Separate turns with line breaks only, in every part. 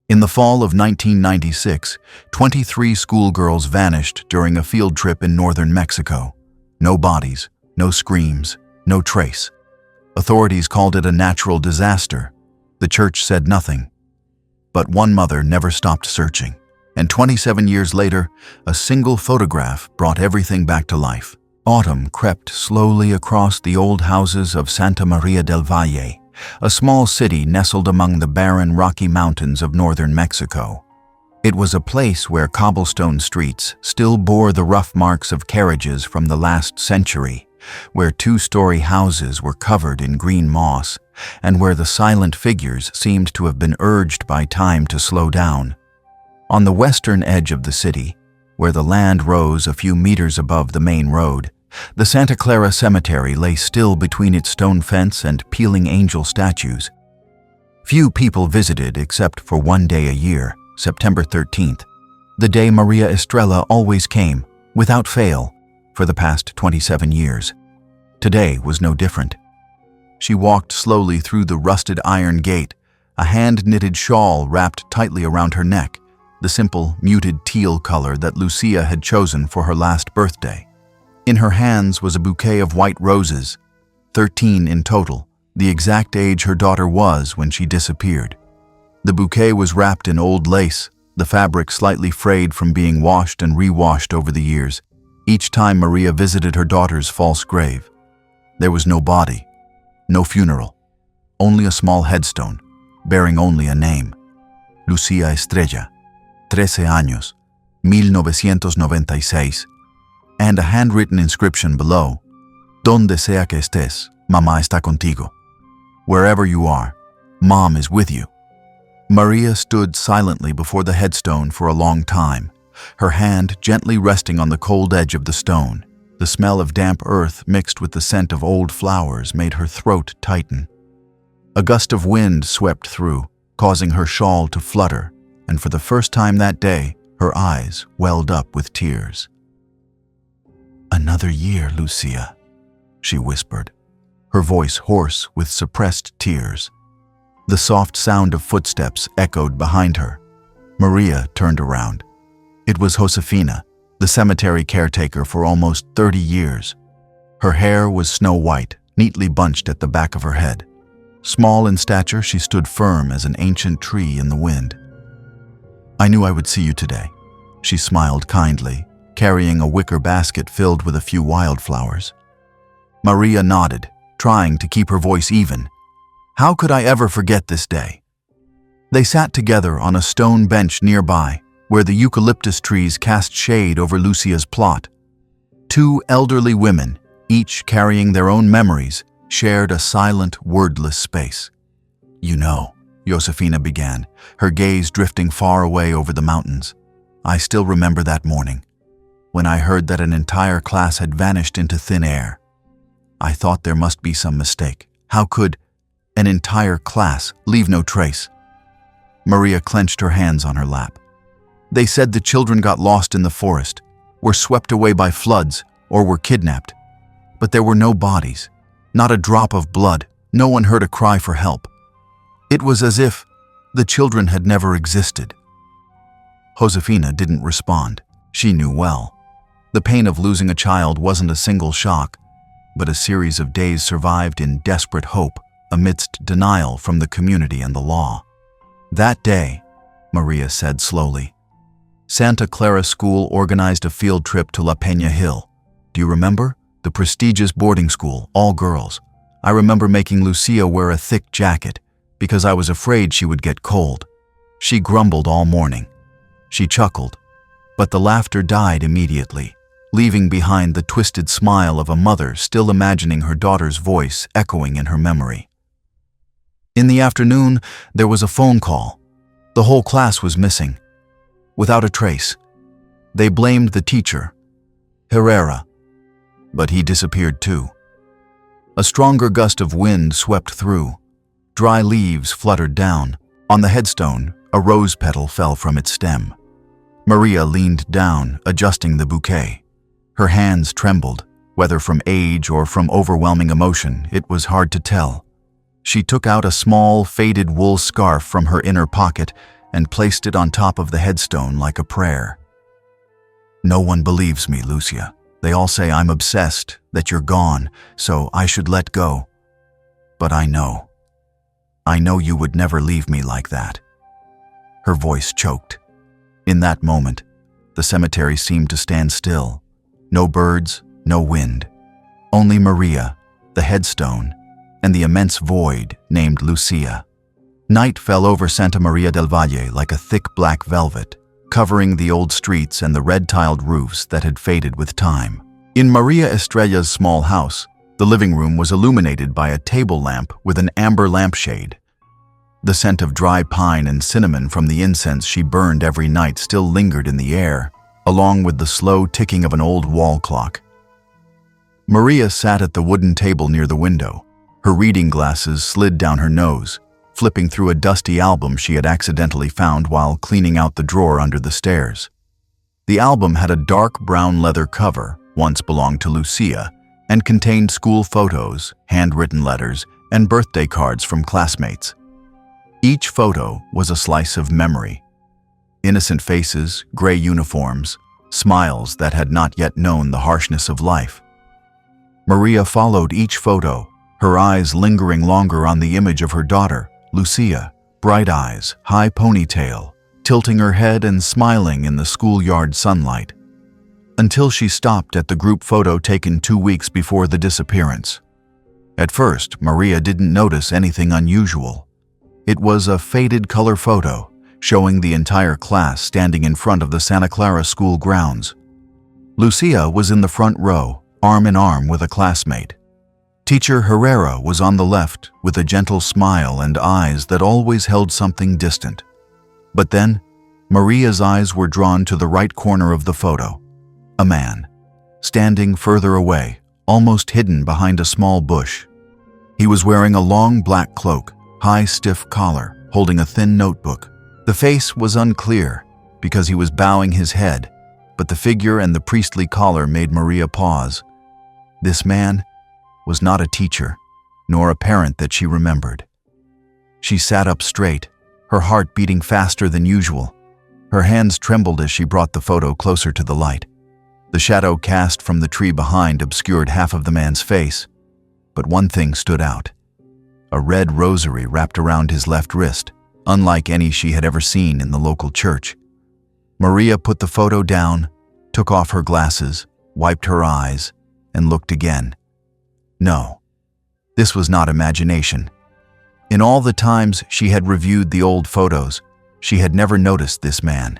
In the fall of 1996, 23 schoolgirls vanished during a field trip in northern Mexico. No bodies, no screams, no trace. Authorities called it a natural disaster. The church said nothing. But one mother never stopped searching, and 27 years later, a single photograph brought everything back to life. Autumn crept slowly across the old houses of Santa María del Valle, a small city nestled among the barren Rocky Mountains of northern Mexico. It was a place where cobblestone streets still bore the rough marks of carriages from the last century, where two-story houses were covered in green moss, and where the silent figures seemed to have been urged by time to slow down. On the western edge of the city, where the land rose a few meters above the main road, the Santa Clara Cemetery lay still between its stone fence and peeling angel statues. Few people visited except for one day a year, September 13th, the day María Estrella always came, without fail, for the past 27 years. Today was no different. She walked slowly through the rusted iron gate, a hand-knitted shawl wrapped tightly around her neck, the simple, muted teal color that Lucía had chosen for her last birthday. In her hands was a bouquet of white roses, 13 in total, the exact age her daughter was when she disappeared. The bouquet was wrapped in old lace, the fabric slightly frayed from being washed and re-washed over the years, each time María visited her daughter's false grave. There was no body, no funeral, only a small headstone, bearing only a name. Lucía Estrella, 13 años, 1996, and a handwritten inscription below, Donde sea que estés, mamá está contigo. Wherever you are, mom is with you. María stood silently before the headstone for a long time, her hand gently resting on the cold edge of the stone. The smell of damp earth mixed with the scent of old flowers made her throat tighten. A gust of wind swept through, causing her shawl to flutter, and for the first time that day, her eyes welled up with tears. "Another year, Lucía," she whispered, her voice hoarse with suppressed tears. The soft sound of footsteps echoed behind her. María turned around. It was Josefina, the cemetery caretaker for almost 30 years. Her hair was snow white, neatly bunched at the back of her head. Small in stature, she stood firm as an ancient tree in the wind. "I knew I would see you today," she smiled kindly, carrying a wicker basket filled with a few wildflowers. María nodded, trying to keep her voice even. How could I ever forget this day? They sat together on a stone bench nearby, where the eucalyptus trees cast shade over Lucía's plot. Two elderly women, each carrying their own memories, shared a silent, wordless space. "You know," Josefina began, her gaze drifting far away over the mountains. "I still remember that morning, when I heard that an entire class had vanished into thin air. I thought there must be some mistake. How could an entire class leave no trace?" María clenched her hands on her lap. "They said the children got lost in the forest, were swept away by floods, or were kidnapped. But there were no bodies, not a drop of blood. No one heard a cry for help. It was as if the children had never existed." Josefina didn't respond. She knew well. The pain of losing a child wasn't a single shock, but a series of days survived in desperate hope amidst denial from the community and the law. "That day," María said slowly, "Santa Clara School organized a field trip to La Peña Hill. Do you remember? The prestigious boarding school, all girls. I remember making Lucía wear a thick jacket because I was afraid she would get cold. She grumbled all morning. She chuckled, but the laughter died immediately, leaving behind the twisted smile of a mother still imagining her daughter's voice echoing in her memory. In the afternoon, there was a phone call. The whole class was missing, without a trace. They blamed the teacher, Herrera, but he disappeared too. A stronger gust of wind swept through. Dry leaves fluttered down. On the headstone, a rose petal fell from its stem. María leaned down, adjusting the bouquet. Her hands trembled, whether from age or from overwhelming emotion, it was hard to tell. She took out a small, faded wool scarf from her inner pocket and placed it on top of the headstone like a prayer. "No one believes me, Lucía. They all say I'm obsessed, that you're gone, so I should let go. But I know you would never leave me like that." Her voice choked. In that moment, the cemetery seemed to stand still. No birds, no wind. Only Maria, the headstone, and the immense void named Lucía. Night fell over Santa María del Valle like a thick black velvet, covering the old streets and the red-tiled roofs that had faded with time. In María Estrella's small house, the living room was illuminated by a table lamp with an amber lampshade. The scent of dry pine and cinnamon from the incense she burned every night still lingered in the air, along with the slow ticking of an old wall clock. Maria sat at the wooden table near the window. Her reading glasses slid down her nose, flipping through a dusty album she had accidentally found while cleaning out the drawer under the stairs. The album had a dark brown leather cover, once belonged to Lucía, and contained school photos, handwritten letters, and birthday cards from classmates. Each photo was a slice of memory. Innocent faces, gray uniforms, smiles that had not yet known the harshness of life. Maria followed each photo, her eyes lingering longer on the image of her daughter, Lucía, bright eyes, high ponytail, tilting her head and smiling in the schoolyard sunlight, until she stopped at the group photo taken 2 weeks before the disappearance. At first, Maria didn't notice anything unusual. It was a faded color photo, showing the entire class standing in front of the Santa Clara school grounds. Lucía was in the front row, arm in arm with a classmate. Teacher Herrera was on the left, with a gentle smile and eyes that always held something distant. But then, Maria's eyes were drawn to the right corner of the photo. A man, standing further away, almost hidden behind a small bush. He was wearing a long black cloak, high stiff collar, holding a thin notebook. The face was unclear because he was bowing his head, but the figure and the priestly collar made Maria pause. This man was not a teacher, nor a parent that she remembered. She sat up straight, her heart beating faster than usual. Her hands trembled as she brought the photo closer to the light. The shadow cast from the tree behind obscured half of the man's face, but one thing stood out. A red rosary wrapped around his left wrist, unlike any she had ever seen in the local church. Maria put the photo down, took off her glasses, wiped her eyes, and looked again. No, this was not imagination. In all the times she had reviewed the old photos, she had never noticed this man.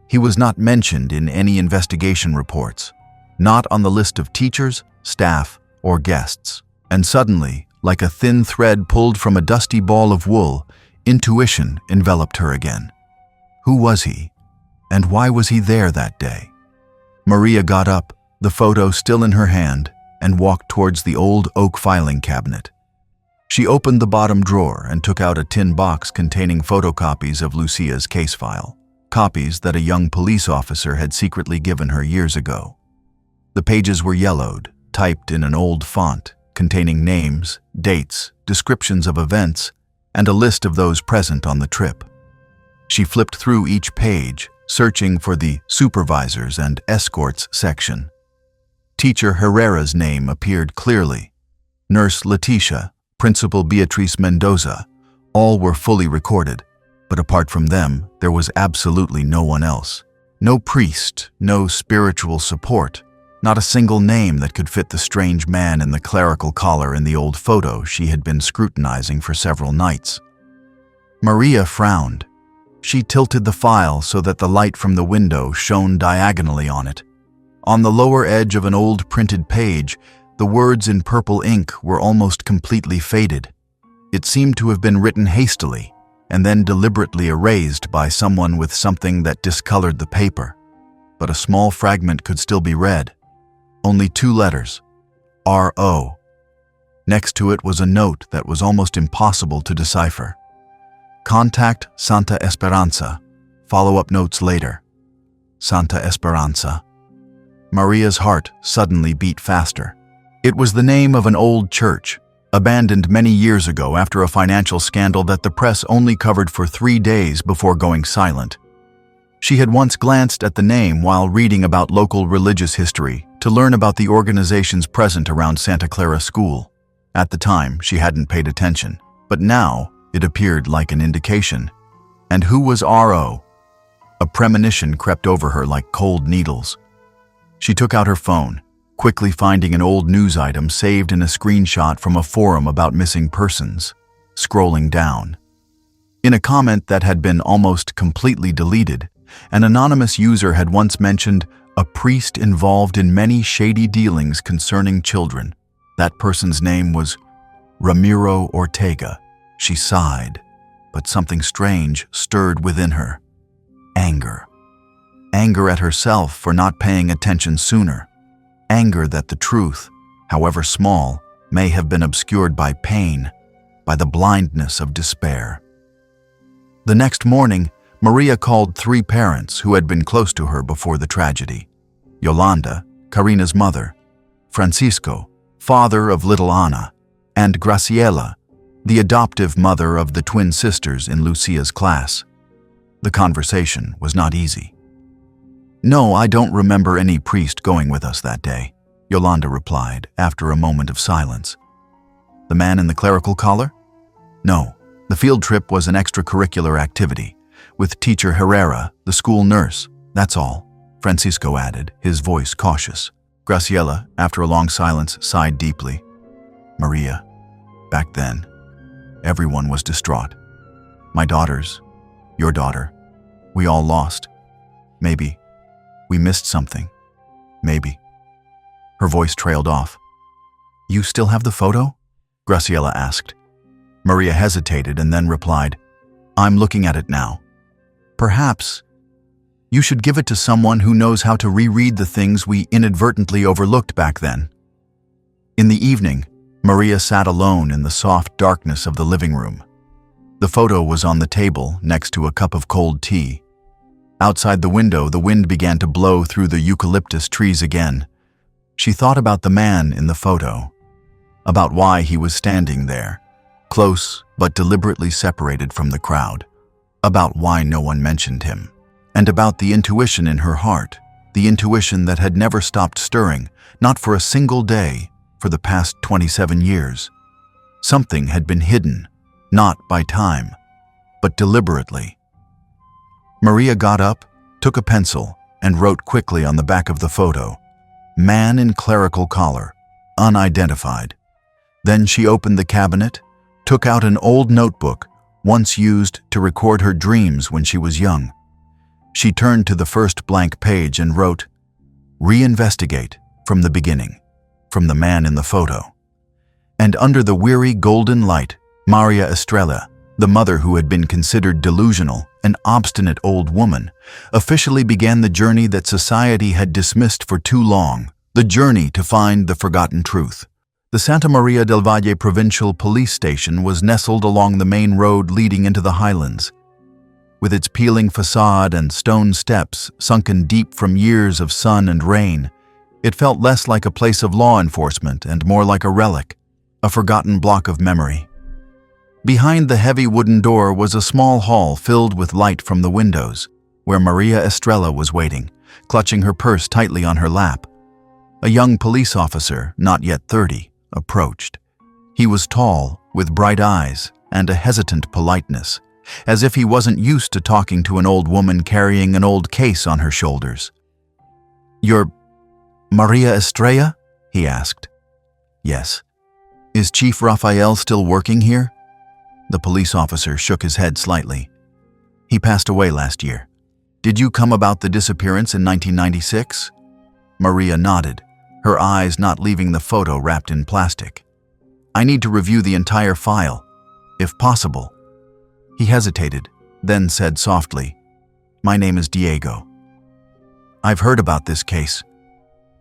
He was not mentioned in any investigation reports, not on the list of teachers, staff, or guests. And suddenly, like a thin thread pulled from a dusty ball of wool, intuition enveloped her again. Who was he? And why was he there that day? Maria got up, the photo still in her hand, and walked towards the old oak filing cabinet. She opened the bottom drawer and took out a tin box containing photocopies of Lucía's case file, copies that a young police officer had secretly given her years ago. The pages were yellowed, typed in an old font, containing names, dates, descriptions of events, and a list of those present on the trip. She flipped through each page, searching for the supervisors and escorts section. Teacher Herrera's name appeared clearly. Nurse Leticia, Principal Beatriz Mendoza, all were fully recorded, but apart from them, there was absolutely no one else. No priest, no spiritual support, not a single name that could fit the strange man in the clerical collar in the old photo she had been scrutinizing for several nights. Maria frowned. She tilted the file so that the light from the window shone diagonally on it. On the lower edge of an old printed page, the words in purple ink were almost completely faded. It seemed to have been written hastily and then deliberately erased by someone with something that discolored the paper. But a small fragment could still be read. Only 2 letters, R.O. Next to it was a note that was almost impossible to decipher. Contact Santa Esperanza. Follow-up notes later. Santa Esperanza. Maria's heart suddenly beat faster. It was the name of an old church, abandoned many years ago after a financial scandal that the press only covered for 3 days before going silent. She had once glanced at the name while reading about local religious history to learn about the organizations present around Santa Clara School. At the time, she hadn't paid attention, but now it appeared like an indication. And who was R.O.? A premonition crept over her like cold needles. She took out her phone, quickly finding an old news item saved in a screenshot from a forum about missing persons. Scrolling down. In a comment that had been almost completely deleted, an anonymous user had once mentioned a priest involved in many shady dealings concerning children. That person's name was Ramiro Ortega. She sighed, but something strange stirred within her. Anger. Anger at herself for not paying attention sooner. Anger that the truth, however small, may have been obscured by pain, by the blindness of despair. The next morning, Maria called 3 parents who had been close to her before the tragedy. Yolanda, Karina's mother, Francisco, father of little Ana, and Graciela, the adoptive mother of the twin sisters in Lucia's class. The conversation was not easy. "No, I don't remember any priest going with us that day," Yolanda replied after a moment of silence. "The man in the clerical collar?" "No, the field trip was an extracurricular activity, with teacher Herrera, the school nurse, that's all," Francisco added, his voice cautious. Graciela, after a long silence, sighed deeply. "Maria, back then, everyone was distraught. My daughters, your daughter, we all lost. Maybe we missed something. Maybe." Her voice trailed off. "You still have the photo?" Graciela asked. Maria hesitated and then replied, "I'm looking at it now. Perhaps you should give it to someone who knows how to reread the things we inadvertently overlooked back then." In the evening, Maria sat alone in the soft darkness of the living room. The photo was on the table next to a cup of cold tea. Outside the window, the wind began to blow through the eucalyptus trees again. She thought about the man in the photo, about why he was standing there, close but deliberately separated from the crowd, about why no one mentioned him, and about the intuition in her heart, the intuition that had never stopped stirring, not for a single day, for the past 27 years. Something had been hidden, not by time, but deliberately. Maria got up, took a pencil, and wrote quickly on the back of the photo, "Man in clerical collar, unidentified." Then she opened the cabinet, took out an old notebook once used to record her dreams when she was young. She turned to the first blank page and wrote, "Reinvestigate from the beginning, from the man in the photo." And under the weary golden light, María Estrella, the mother who had been considered delusional, an obstinate old woman, officially began the journey that society had dismissed for too long, the journey to find the forgotten truth. The Santa María del Valle Provincial Police Station was nestled along the main road leading into the highlands. With its peeling facade and stone steps sunken deep from years of sun and rain, it felt less like a place of law enforcement and more like a relic, a forgotten block of memory. Behind the heavy wooden door was a small hall filled with light from the windows, where María Estrella was waiting, clutching her purse tightly on her lap. A young police officer, not yet 30, approached. He was tall, with bright eyes and a hesitant politeness, as if he wasn't used to talking to an old woman carrying an old case on her shoulders. "You're María Estrella?" he asked. "Yes." "Is Chief Rafael still working here?" The police officer shook his head slightly. "He passed away last year." "Did you come about the disappearance in 1996? Maria nodded, her eyes not leaving the photo wrapped in plastic. "I need to review the entire file, if possible." He hesitated, then said softly, "My name is Diego. I've heard about this case.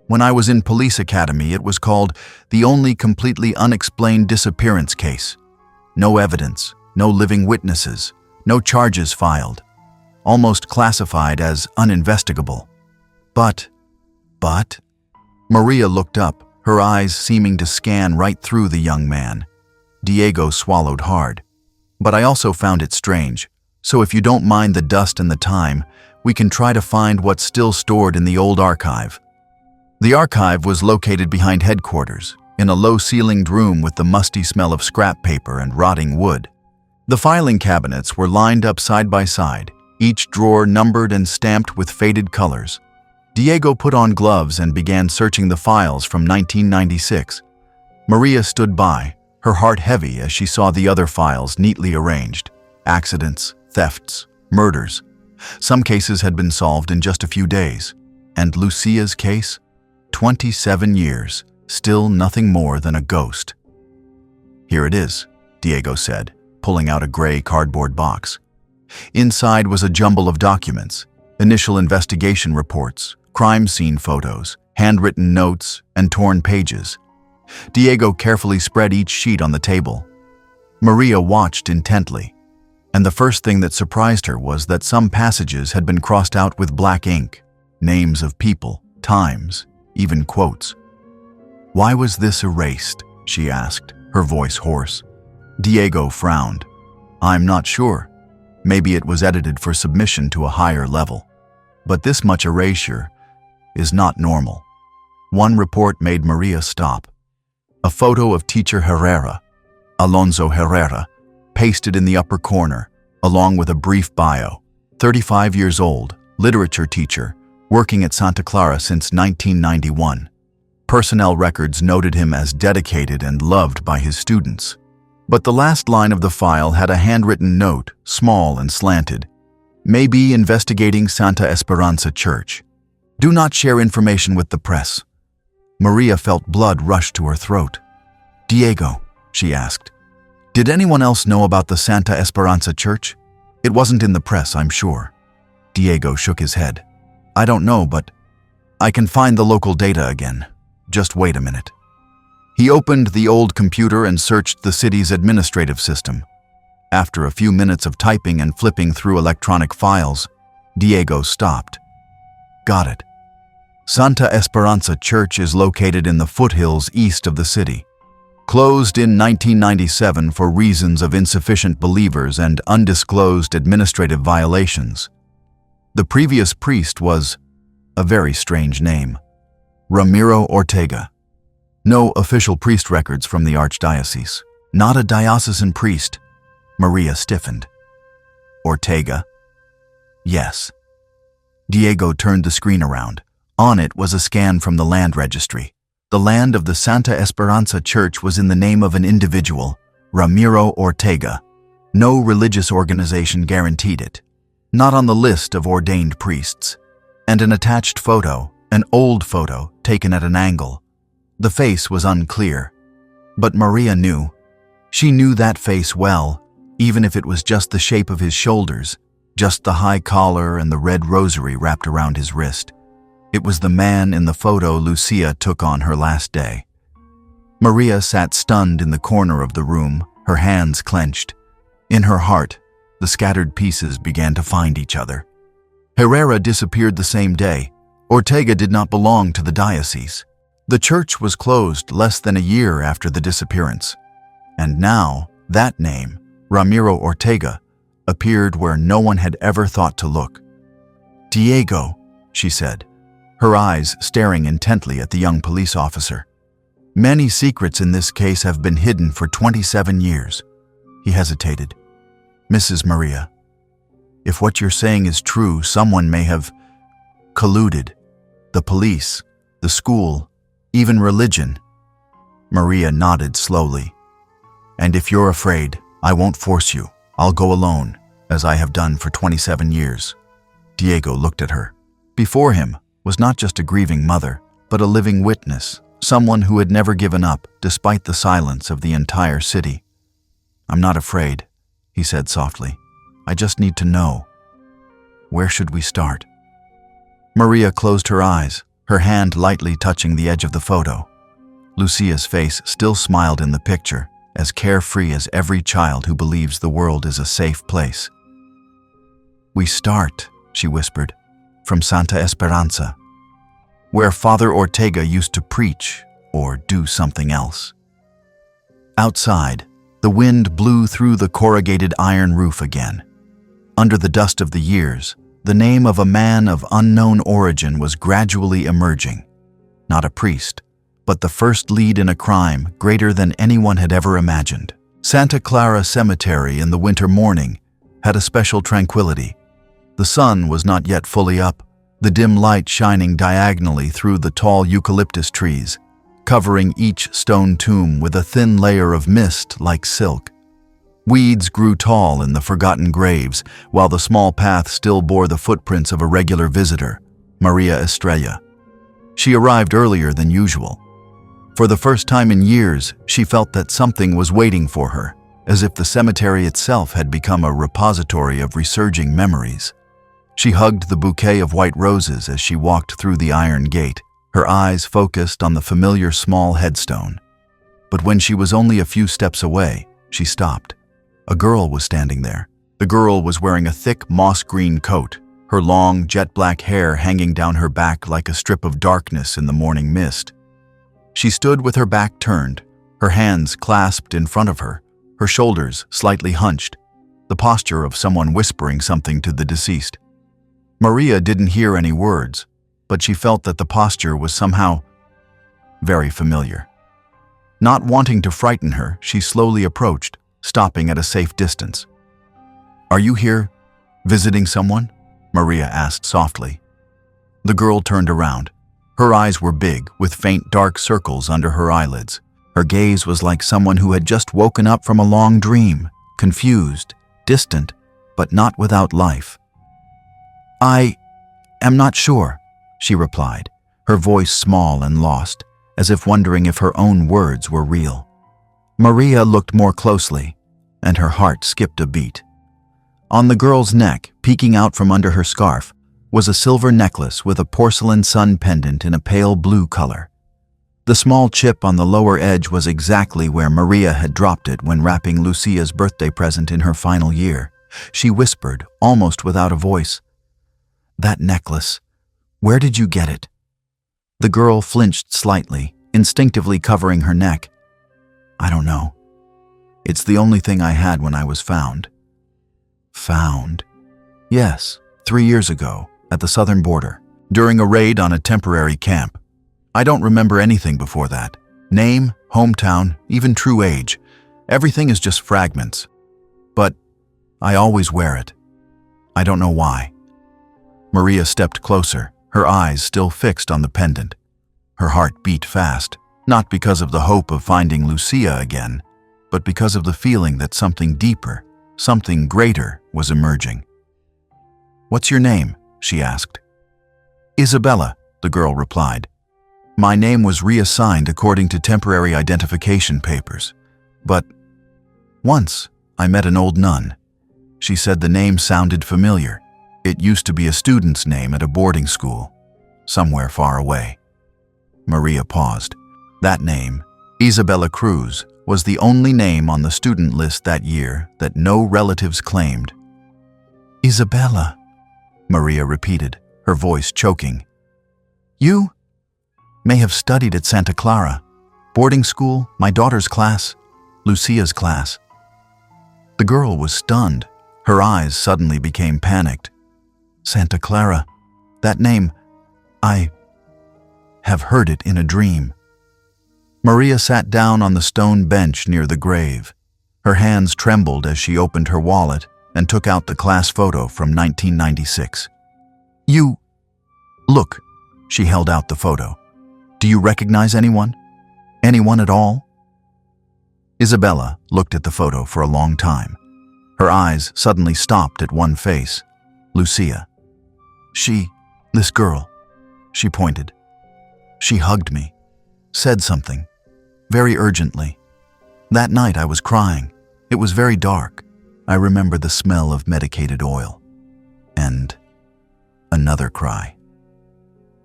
When I was in police academy, it was called the only completely unexplained disappearance case. No evidence, no living witnesses, no charges filed, almost classified as uninvestigable. But, Maria looked up, her eyes seeming to scan right through the young man. Diego swallowed hard. But I also found it strange, so if you don't mind the dust and the time, we can try to find what's still stored in the old archive. The archive was located behind headquarters, in a low-ceilinged room with the musty smell of scrap paper and rotting wood. The filing cabinets were lined up side by side, each drawer numbered and stamped with faded colors. Diego put on gloves and began searching the files from 1996. Maria stood by, her heart heavy as she saw the other files neatly arranged. Accidents, thefts, murders. Some cases had been solved in just a few days. And Lucia's case? 27 years, still nothing more than a ghost. "Here it is," Diego said, pulling out a gray cardboard box. Inside was a jumble of documents, initial investigation reports, crime scene photos, handwritten notes, and torn pages. Diego carefully spread each sheet on the table. Maria watched intently, and the first thing that surprised her was that some passages had been crossed out with black ink, names of people, times, even quotes. "Why was this erased?" she asked, her voice hoarse. Diego frowned. "I'm not sure. Maybe it was edited for submission to a higher level. But this much erasure is not normal." One report made Maria stop. A photo of teacher Herrera, Alonso Herrera, pasted in the upper corner, along with a brief bio. 35 years old, literature teacher, working at Santa Clara since 1991. Personnel records noted him as dedicated and loved by his students. But the last line of the file had a handwritten note, small and slanted. "Maybe investigating Santa Esperanza Church. Do not share information with the press." Maria felt blood rush to her throat. "Diego," she asked, "did anyone else know about the Santa Esperanza Church? It wasn't in the press, I'm sure." Diego shook his head. "I don't know, but I can find the local data again. Just wait a minute." He opened the old computer and searched the city's administrative system. After a few minutes of typing and flipping through electronic files, Diego stopped. "Got it. Santa Esperanza Church is located in the foothills east of the city. Closed in 1997 for reasons of insufficient believers and undisclosed administrative violations. The previous priest was a very strange name, Ramiro Ortega. No official priest records from the archdiocese. Not a diocesan priest." Maria stiffened. "Ortega?" "Yes." Diego turned the screen around. On it was a scan from the land registry. The land of the Santa Esperanza Church was in the name of an individual, Ramiro Ortega. No religious organization guaranteed it. Not on the list of ordained priests. And an attached photo, an old photo taken at an angle. The face was unclear. But Maria knew. She knew that face well, even if it was just the shape of his shoulders, just the high collar and the red rosary wrapped around his wrist. It was the man in the photo Lucia took on her last day. Maria sat stunned in the corner of the room, her hands clenched. In her heart, the scattered pieces began to find each other. Herrera disappeared the same day. Ortega did not belong to the diocese. The church was closed less than a year after the disappearance. And now, that name, Ramiro Ortega, appeared where no one had ever thought to look. "Diego," she said, her eyes staring intently at the young police officer. "Many secrets in this case have been hidden for 27 years. He hesitated. "Mrs. Maria, if what you're saying is true, someone may have colluded. The police, the school, even religion." Maria nodded slowly. "And if you're afraid, I won't force you. I'll go alone, as I have done for 27 years. Diego looked at her. Before him was not just a grieving mother, but a living witness, someone who had never given up despite the silence of the entire city. "I'm not afraid," he said softly. "I just need to know. Where should we start?" Maria closed her eyes, her hand lightly touching the edge of the photo. Lucia's face still smiled in the picture, as carefree as every child who believes the world is a safe place. "We start," she whispered, "from Santa Esperanza, where Father Ortega used to preach or do something else." Outside, The wind blew through the corrugated iron roof again. Under the dust of the years, the name of a man of unknown origin was gradually emerging. Not a priest, but the first lead in a crime greater than anyone had ever imagined. Santa Clara Cemetery in the winter morning had a special tranquility. The sun was not yet fully up, the dim light shining diagonally through the tall eucalyptus trees, covering each stone tomb with a thin layer of mist like silk. Weeds grew tall in the forgotten graves, while the small path still bore the footprints of a regular visitor, María Estrella. She arrived earlier than usual. For the first time in years, she felt that something was waiting for her, as if the cemetery itself had become a repository of resurging memories. She hugged the bouquet of white roses as she walked through the iron gate, her eyes focused on the familiar small headstone. But when she was only a few steps away, she stopped. A girl was standing there. The girl was wearing a thick moss-green coat, her long, jet-black hair hanging down her back like a strip of darkness in the morning mist. She stood with her back turned, her hands clasped in front of her, her shoulders slightly hunched, the posture of someone whispering something to the deceased. Maria didn't hear any words, but she felt that the posture was somehow very familiar. Not wanting to frighten her, she slowly approached, stopping at a safe distance. "Are you here, visiting someone?" Maria asked softly. The girl turned around. Her eyes were big, with faint dark circles under her eyelids. Her gaze was like someone who had just woken up from a long dream, confused, distant, but not without life. "I am not sure," she replied, her voice small and lost, as if wondering if her own words were real. Maria looked more closely, and her heart skipped a beat. On the girl's neck, peeking out from under her scarf, was a silver necklace with a porcelain sun pendant in a pale blue color. The small chip on the lower edge was exactly where Maria had dropped it when wrapping Lucia's birthday present in her final year. She whispered, almost without a voice, "That necklace, where did you get it?" The girl flinched slightly, instinctively covering her neck. "I don't know. It's the only thing I had when I was found." "Found?" "Yes, 3 years ago, at the southern border, during a raid on a temporary camp. I don't remember anything before that. Name, hometown, even true age. Everything is just fragments. But I always wear it. I don't know why." Maria stepped closer, her eyes still fixed on the pendant. Her heart beat fast, not because of the hope of finding Lucia again, but because of the feeling that something deeper, something greater was emerging. "What's your name?" she asked. "Isabella," the girl replied. "My name was reassigned according to temporary identification papers. But once I met an old nun. She said the name sounded familiar. It used to be a student's name at a boarding school, somewhere far away." Maria paused. That name, Isabella Cruz, was the only name on the student list that year that no relatives claimed. "Isabella," Maria repeated, her voice choking. "You may have studied at Santa Clara, boarding school, my daughter's class, Lucia's class." The girl was stunned. Her eyes suddenly became panicked. "Santa Clara, that name, I have heard it in a dream." Maria sat down on the stone bench near the grave. Her hands trembled as she opened her wallet and took out the class photo from 1996. "You, look," she held out the photo. "Do you recognize anyone? Anyone at all?" Isabella looked at the photo for a long time. Her eyes suddenly stopped at one face, Lucia. This girl," she pointed. "She hugged me, said something, very urgently. That night I was crying. It was very dark. I remember the smell of medicated oil. And another cry.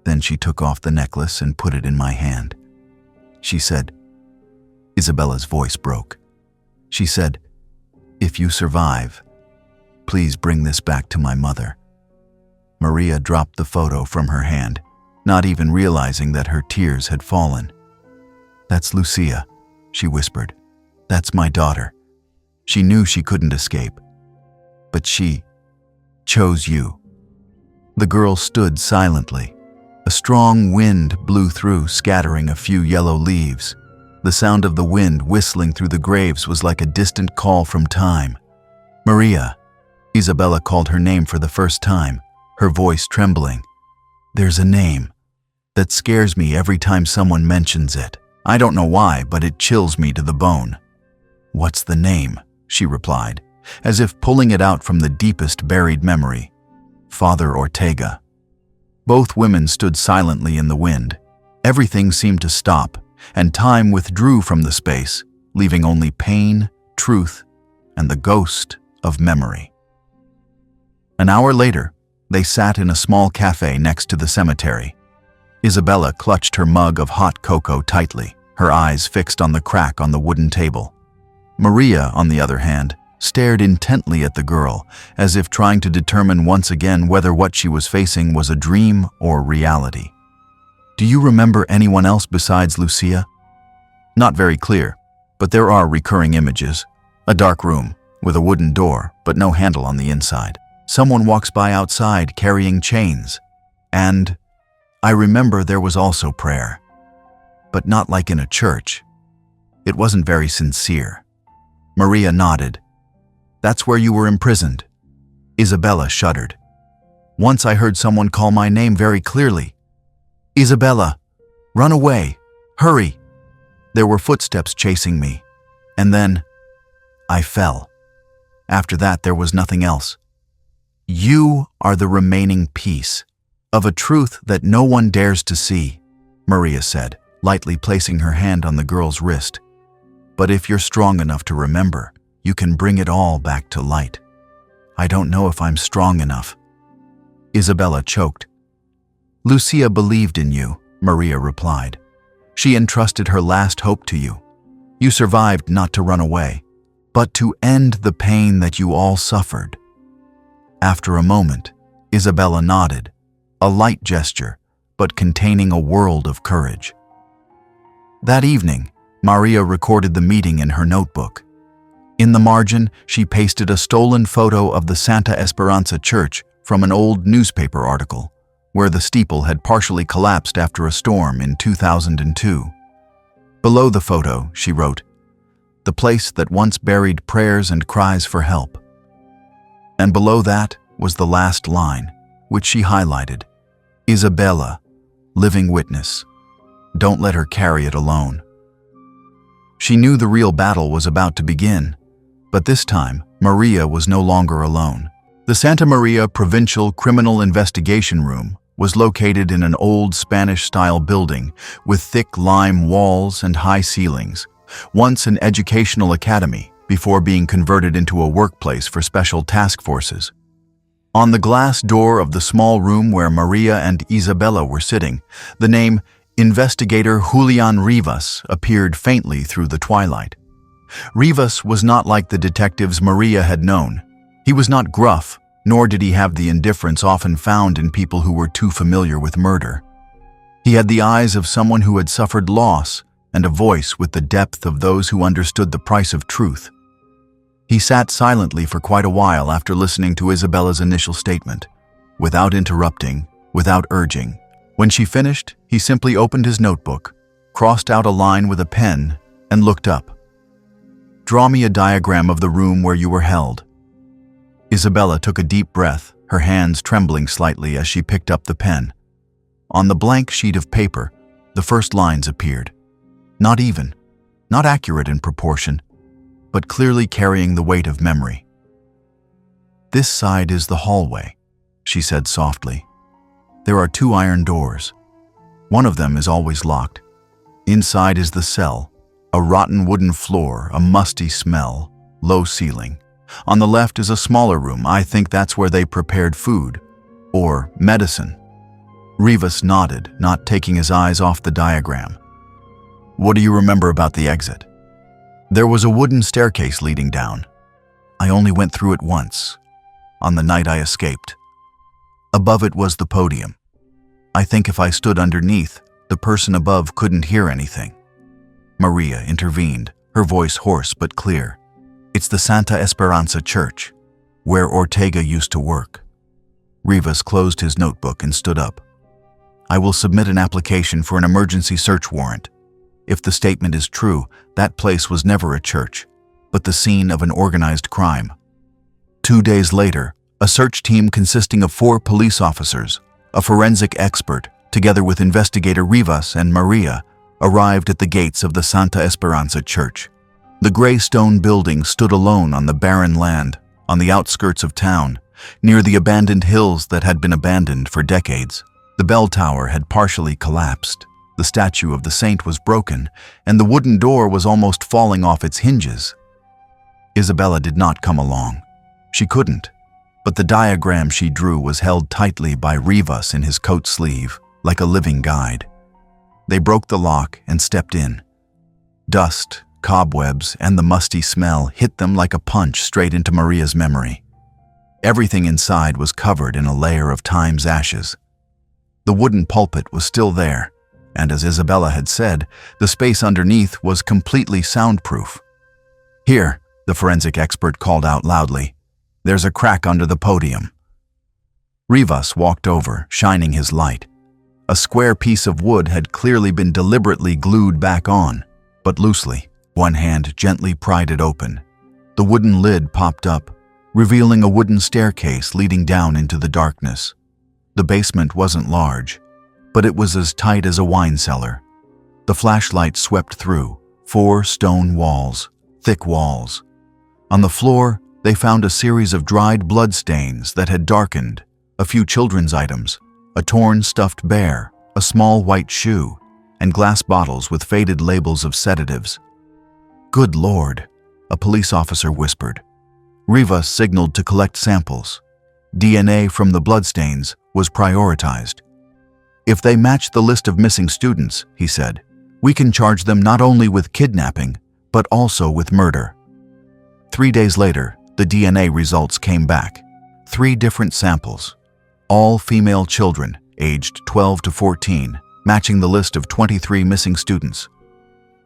Then she took off the necklace and put it in my hand. She said," Isabella's voice broke. She said, "If you survive, please bring this back to my mother." Maria dropped the photo from her hand, not even realizing that her tears had fallen. "That's Lucia," she whispered. "That's my daughter. She knew she couldn't escape. But she chose you. The girl stood silently. A strong wind blew through, scattering a few yellow leaves. The sound of the wind whistling through the graves was like a distant call from time. Maria. Isabella called her name for the first time, her voice trembling. There's a name that scares me every time someone mentions it. I don't know why, but it chills me to the bone. What's the name? She replied, as if pulling it out from the deepest buried memory. Father Ortega. Both women stood silently in the wind. Everything seemed to stop, and time withdrew from the space, leaving only pain, truth, and the ghost of memory. An hour later, they sat in a small cafe next to the cemetery. Isabella clutched her mug of hot cocoa tightly, her eyes fixed on the crack on the wooden table. Maria, on the other hand, stared intently at the girl, as if trying to determine once again whether what she was facing was a dream or reality. Do you remember anyone else besides Lucía? Not very clear, but there are recurring images. A dark room, with a wooden door, but no handle on the inside. Someone walks by outside carrying chains. And I remember there was also prayer. But not like in a church. It wasn't very sincere. Maria nodded. That's where you were imprisoned. Isabella shuddered. Once I heard someone call my name very clearly. Isabella, run away, hurry. There were footsteps chasing me. And then I fell. After that, there was nothing else. You are the remaining piece of a truth that no one dares to see, Maria said, lightly placing her hand on the girl's wrist. But if you're strong enough to remember, you can bring it all back to light. I don't know if I'm strong enough. Isabella choked. Lucía believed in you, Maria replied. She entrusted her last hope to you. You survived not to run away, but to end the pain that you all suffered. After a moment, Isabella nodded, a light gesture, but containing a world of courage. That evening, Maria recorded the meeting in her notebook. In the margin, she pasted a stolen photo of the Santa Esperanza church from an old newspaper article, where the steeple had partially collapsed after a storm in 2002. Below the photo, she wrote, "The place that once buried prayers and cries for help." And below that was the last line, which she highlighted. Isabella, living witness. Don't let her carry it alone. She knew the real battle was about to begin, but this time, Maria was no longer alone. The Santa Maria Provincial Criminal Investigation Room was located in an old Spanish-style building with thick lime walls and high ceilings, once an educational academy before being converted into a workplace for special task forces. On the glass door of the small room where Maria and Isabella were sitting, the name Investigator Julian Rivas appeared faintly through the twilight. Rivas was not like the detectives Maria had known. He was not gruff, nor did he have the indifference often found in people who were too familiar with murder. He had the eyes of someone who had suffered loss and a voice with the depth of those who understood the price of truth. He sat silently for quite a while after listening to Isabella's initial statement, without interrupting, without urging. When she finished, he simply opened his notebook, crossed out a line with a pen, and looked up. Draw me a diagram of the room where you were held. Isabella took a deep breath, her hands trembling slightly as she picked up the pen. On the blank sheet of paper, the first lines appeared. Not even, not accurate in proportion, but clearly carrying the weight of memory. This side is the hallway, she said softly. There are 2 iron doors. One of them is always locked. Inside is the cell, a rotten wooden floor, a musty smell, low ceiling. On the left is a smaller room. I think that's where they prepared food, or medicine. Rivas nodded, not taking his eyes off the diagram. What do you remember about the exit? There was a wooden staircase leading down. I only went through it once, on the night I escaped. Above it was the podium. I think if I stood underneath, the person above couldn't hear anything. Maria intervened, her voice hoarse but clear. It's the Santa Esperanza Church, where Ortega used to work. Rivas closed his notebook and stood up. I will submit an application for an emergency search warrant. If the statement is true, that place was never a church, but the scene of an organized crime. 2 days later, a search team consisting of 4 police officers, a forensic expert, together with investigator Rivas and Maria, arrived at the gates of the Santa Esperanza Church. The gray stone building stood alone on the barren land, on the outskirts of town, near the abandoned hills that had been abandoned for decades. The bell tower had partially collapsed, the statue of the saint was broken, and the wooden door was almost falling off its hinges. Isabella did not come along. She couldn't, but the diagram she drew was held tightly by Rivas in his coat sleeve, like a living guide. They broke the lock and stepped in. Dust, cobwebs, and the musty smell hit them like a punch straight into Maria's memory. Everything inside was covered in a layer of time's ashes. The wooden pulpit was still there, and as Isabella had said, the space underneath was completely soundproof. "Here," the forensic expert called out loudly. "There's a crack under the podium." Rivas walked over, shining his light. A square piece of wood had clearly been deliberately glued back on, but loosely. One hand gently pried it open. The wooden lid popped up, revealing a wooden staircase leading down into the darkness. The basement wasn't large, but it was as tight as a wine cellar. The flashlight swept through 4 stone walls, thick walls. On the floor, they found a series of dried blood stains that had darkened, a few children's items, a torn stuffed bear, a small white shoe, and glass bottles with faded labels of sedatives. "Good Lord," a police officer whispered. Rivas signaled to collect samples. DNA from the bloodstains was prioritized. "If they match the list of missing students," he said, "we can charge them not only with kidnapping, but also with murder." 3 days later, the DNA results came back. 3 different samples, all female children aged 12 to 14, matching the list of 23 missing students.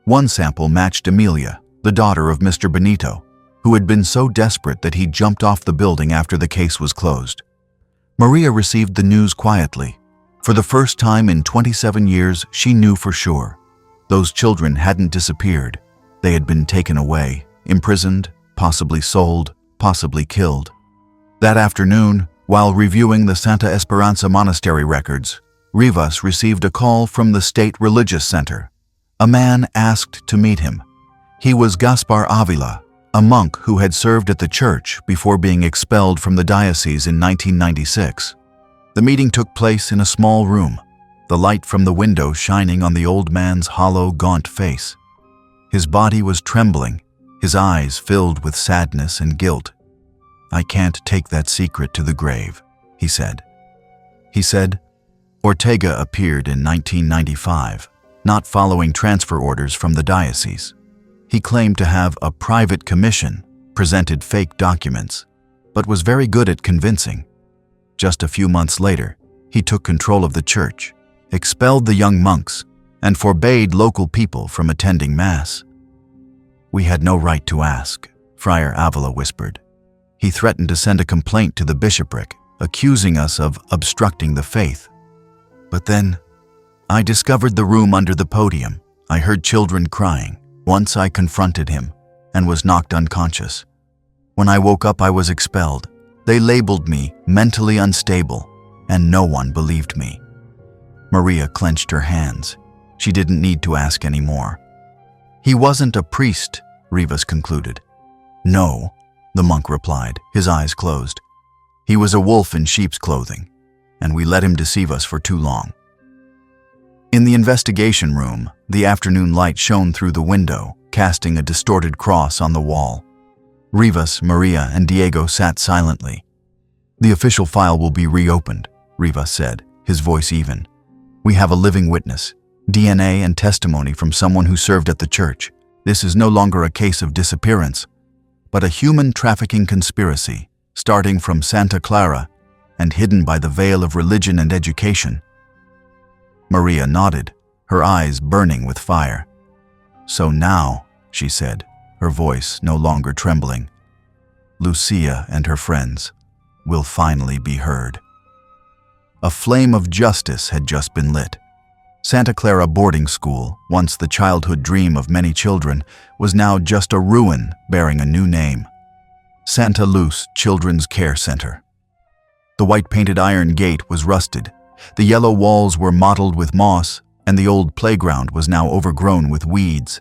One sample matched Amelia, the daughter of Mr. Benito, who had been so desperate that he jumped off the building after the case was closed. Maria received the news quietly. For the first time in 27 years, she knew for sure. Those children hadn't disappeared. They had been taken away, imprisoned, possibly sold, possibly killed. That afternoon, while reviewing the Santa Esperanza monastery records, Rivas received a call from the State Religious Center. A man asked to meet him. He was Gaspar Avila, a monk who had served at the church before being expelled from the diocese in 1996. The meeting took place in a small room, the light from the window shining on the old man's hollow, gaunt face. His body was trembling, his eyes filled with sadness and guilt. "I can't take that secret to the grave," he said. He said, Ortega appeared in 1995, not following transfer orders from the diocese. He claimed to have a private commission, presented fake documents, but was very good at convincing. Just a few months later, he took control of the church, expelled the young monks, and forbade local people from attending Mass. "We had no right to ask," Friar Avila whispered. "He threatened to send a complaint to the bishopric, accusing us of obstructing the faith. But then, I discovered the room under the podium. I heard children crying. Once I confronted him and was knocked unconscious. When I woke up, I was expelled. They labeled me mentally unstable, and no one believed me." Maria clenched her hands. She didn't need to ask anymore. "He wasn't a priest," Rivas concluded. "No," the monk replied, his eyes closed. "He was a wolf in sheep's clothing, and we let him deceive us for too long." In the investigation room, the afternoon light shone through the window, casting a distorted cross on the wall. Rivas, Maria, and Diego sat silently. "The official file will be reopened," Rivas said, his voice even. "We have a living witness, DNA and testimony from someone who served at the church. This is no longer a case of disappearance, but a human trafficking conspiracy, starting from Santa Clara and hidden by the veil of religion and education." Maria nodded, her eyes burning with fire. "So now," she said, her voice no longer trembling. Lucia and her friends will finally be heard. A flame of justice had just been lit. Santa Clara Boarding School, once the childhood dream of many children, was now just a ruin bearing a new name: Santa Luz Children's Care Center. The white-painted iron gate was rusted, the yellow walls were mottled with moss, and the old playground was now overgrown with weeds.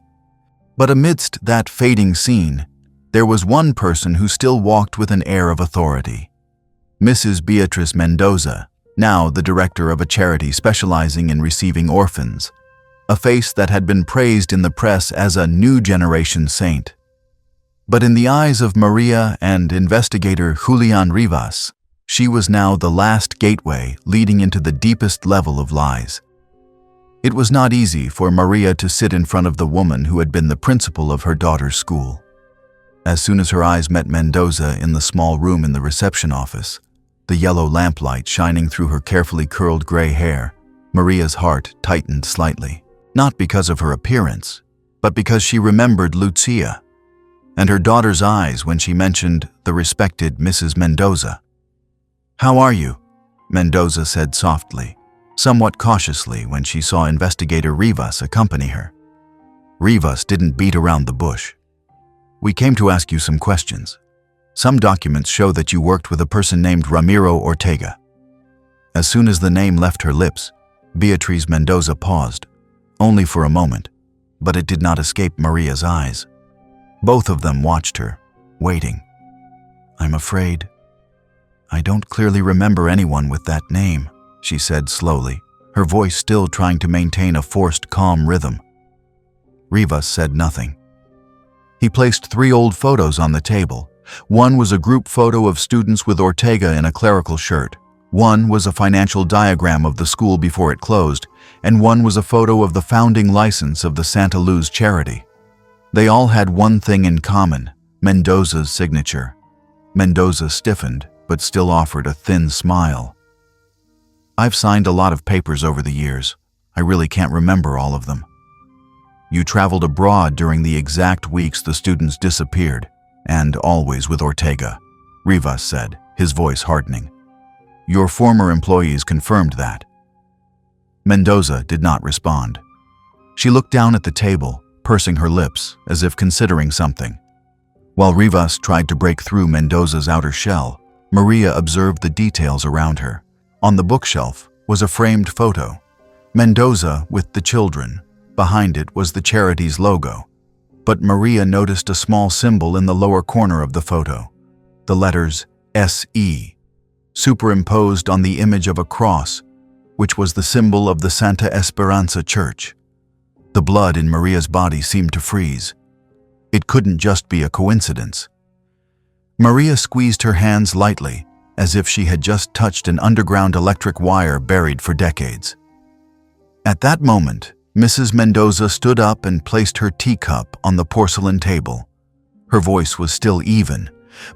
But amidst that fading scene, there was one person who still walked with an air of authority. Mrs. Beatrice Mendoza, now the director of a charity specializing in receiving orphans, a face that had been praised in the press as a new generation saint. But in the eyes of Maria and investigator Julian Rivas, she was now the last gateway leading into the deepest level of lies. It was not easy for Maria to sit in front of the woman who had been the principal of her daughter's school. As soon as her eyes met Mendoza in the small room in the reception office, the yellow lamplight shining through her carefully curled gray hair, Maria's heart tightened slightly, not because of her appearance, but because she remembered Lucía and her daughter's eyes when she mentioned the respected Mrs. Mendoza. "How are you?" Mendoza said softly, somewhat cautiously when she saw investigator Rivas accompany her. Rivas didn't beat around the bush. "We came to ask you some questions. Some documents show that you worked with a person named Ramiro Ortega." As soon as the name left her lips, Beatriz Mendoza paused, only for a moment, but it did not escape Maria's eyes. Both of them watched her, waiting. "I'm afraid I don't clearly remember anyone with that name," she said slowly, her voice still trying to maintain a forced, calm rhythm. Rivas said nothing. He placed 3 old photos on the table. One was a group photo of students with Ortega in a clerical shirt. One was a financial diagram of the school before it closed, and one was a photo of the founding license of the Santa Luz charity. They all had one thing in common: Mendoza's signature. Mendoza stiffened, but still offered a thin smile. "I've signed a lot of papers over the years. I really can't remember all of them." "You traveled abroad during the exact weeks the students disappeared, and always with Ortega," Rivas said, his voice hardening. "Your former employees confirmed that." Mendoza did not respond. She looked down at the table, pursing her lips as if considering something. While Rivas tried to break through Mendoza's outer shell, Maria observed the details around her. On the bookshelf was a framed photo, Mendoza with the children. Behind it was the charity's logo. But Maria noticed a small symbol in the lower corner of the photo, the letters SE, superimposed on the image of a cross, which was the symbol of the Santa Esperanza Church. The blood in Maria's body seemed to freeze. It couldn't just be a coincidence. Maria squeezed her hands lightly, as if she had just touched an underground electric wire buried for decades. At that moment, Mrs. Mendoza stood up and placed her teacup on the porcelain table. Her voice was still even,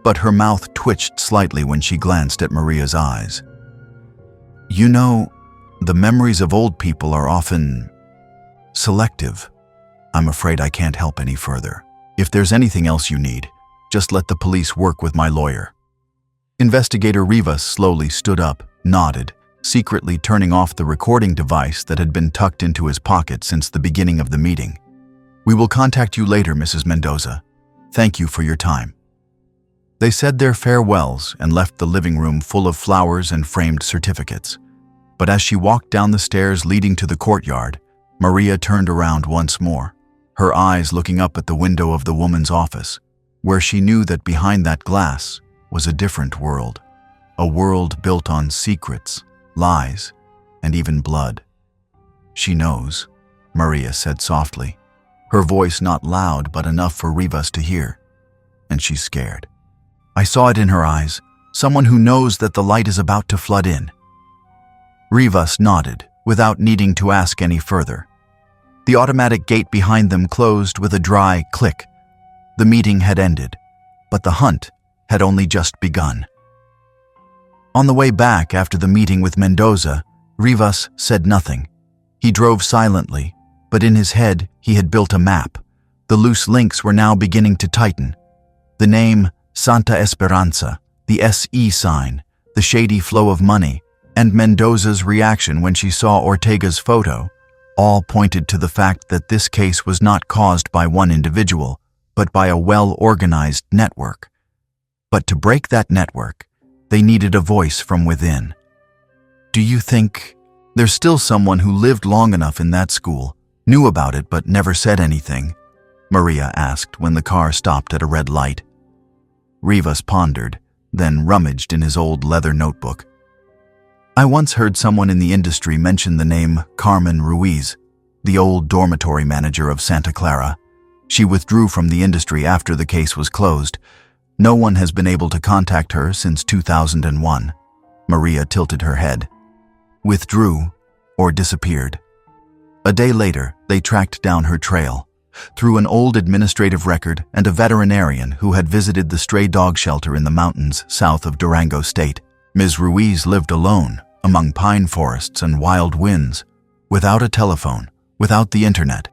but her mouth twitched slightly when she glanced at Maria's eyes. "You know, the memories of old people are often selective. I'm afraid I can't help any further. If there's anything else you need, just let the police work with my lawyer." Investigator Rivas slowly stood up, nodded, secretly turning off the recording device that had been tucked into his pocket since the beginning of the meeting. "We will contact you later, Mrs. Mendoza. Thank you for your time." They said their farewells and left the living room full of flowers and framed certificates. But as she walked down the stairs leading to the courtyard, Maria turned around once more, her eyes looking up at the window of the woman's office, where she knew that behind that glass was a different world, a world built on secrets, lies, and even blood. "She knows," Maria said softly, her voice not loud but enough for Rivas to hear. "And she's scared. I saw it in her eyes, someone who knows that the light is about to flood in." Rivas nodded, without needing to ask any further. The automatic gate behind them closed with a dry click. The meeting had ended, but the hunt had only just begun. On the way back after the meeting with Mendoza, Rivas said nothing. He drove silently, but in his head he had built a map, The loose links were now beginning to tighten. The name Santa Esperanza, the SE sign, the shady flow of money, and Mendoza's reaction when she saw Ortega's photo all pointed to the fact that this case was not caused by one individual, but by a well-organized network. But to break that network, they needed a voice from within. Do you think there's still someone who lived long enough in that school, knew about it but never said anything? Maria asked when the car stopped at a red light. Rivas pondered, then rummaged in his old leather notebook. I once heard someone in the industry mention the name Carmen Ruiz, the old dormitory manager of Santa Clara. She withdrew from the industry after the case was closed. No one has been able to contact her since 2001. Maria tilted her head. Withdrew or disappeared. A day later, they tracked down her trail. Through an old administrative record and a veterinarian who had visited the stray dog shelter in the mountains south of Durango State, Ms. Ruiz lived alone, among pine forests and wild winds, without a telephone, without the internet,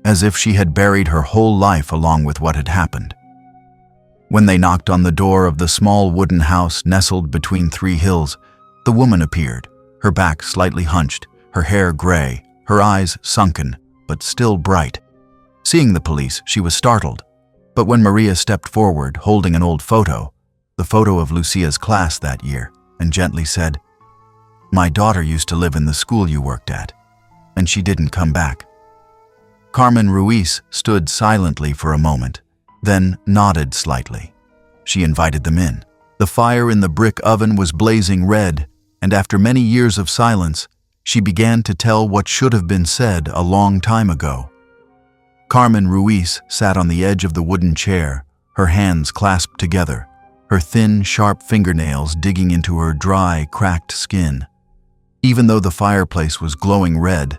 as if she had buried her whole life along with what had happened. When they knocked on the door of the small wooden house nestled between three hills, the woman appeared, her back slightly hunched, her hair gray, her eyes sunken, but still bright. Seeing the police, she was startled, but when Maria stepped forward holding an old photo, the photo of Lucia's class that year, and gently said, "My daughter used to live in the school you worked at, and she didn't come back." Carmen Ruiz stood silently for a moment, then nodded slightly. She invited them in. The fire in the brick oven was blazing red, and after many years of silence, she began to tell what should have been said a long time ago. Carmen Ruiz sat on the edge of the wooden chair, her hands clasped together, her thin, sharp fingernails digging into her dry, cracked skin. Even though the fireplace was glowing red,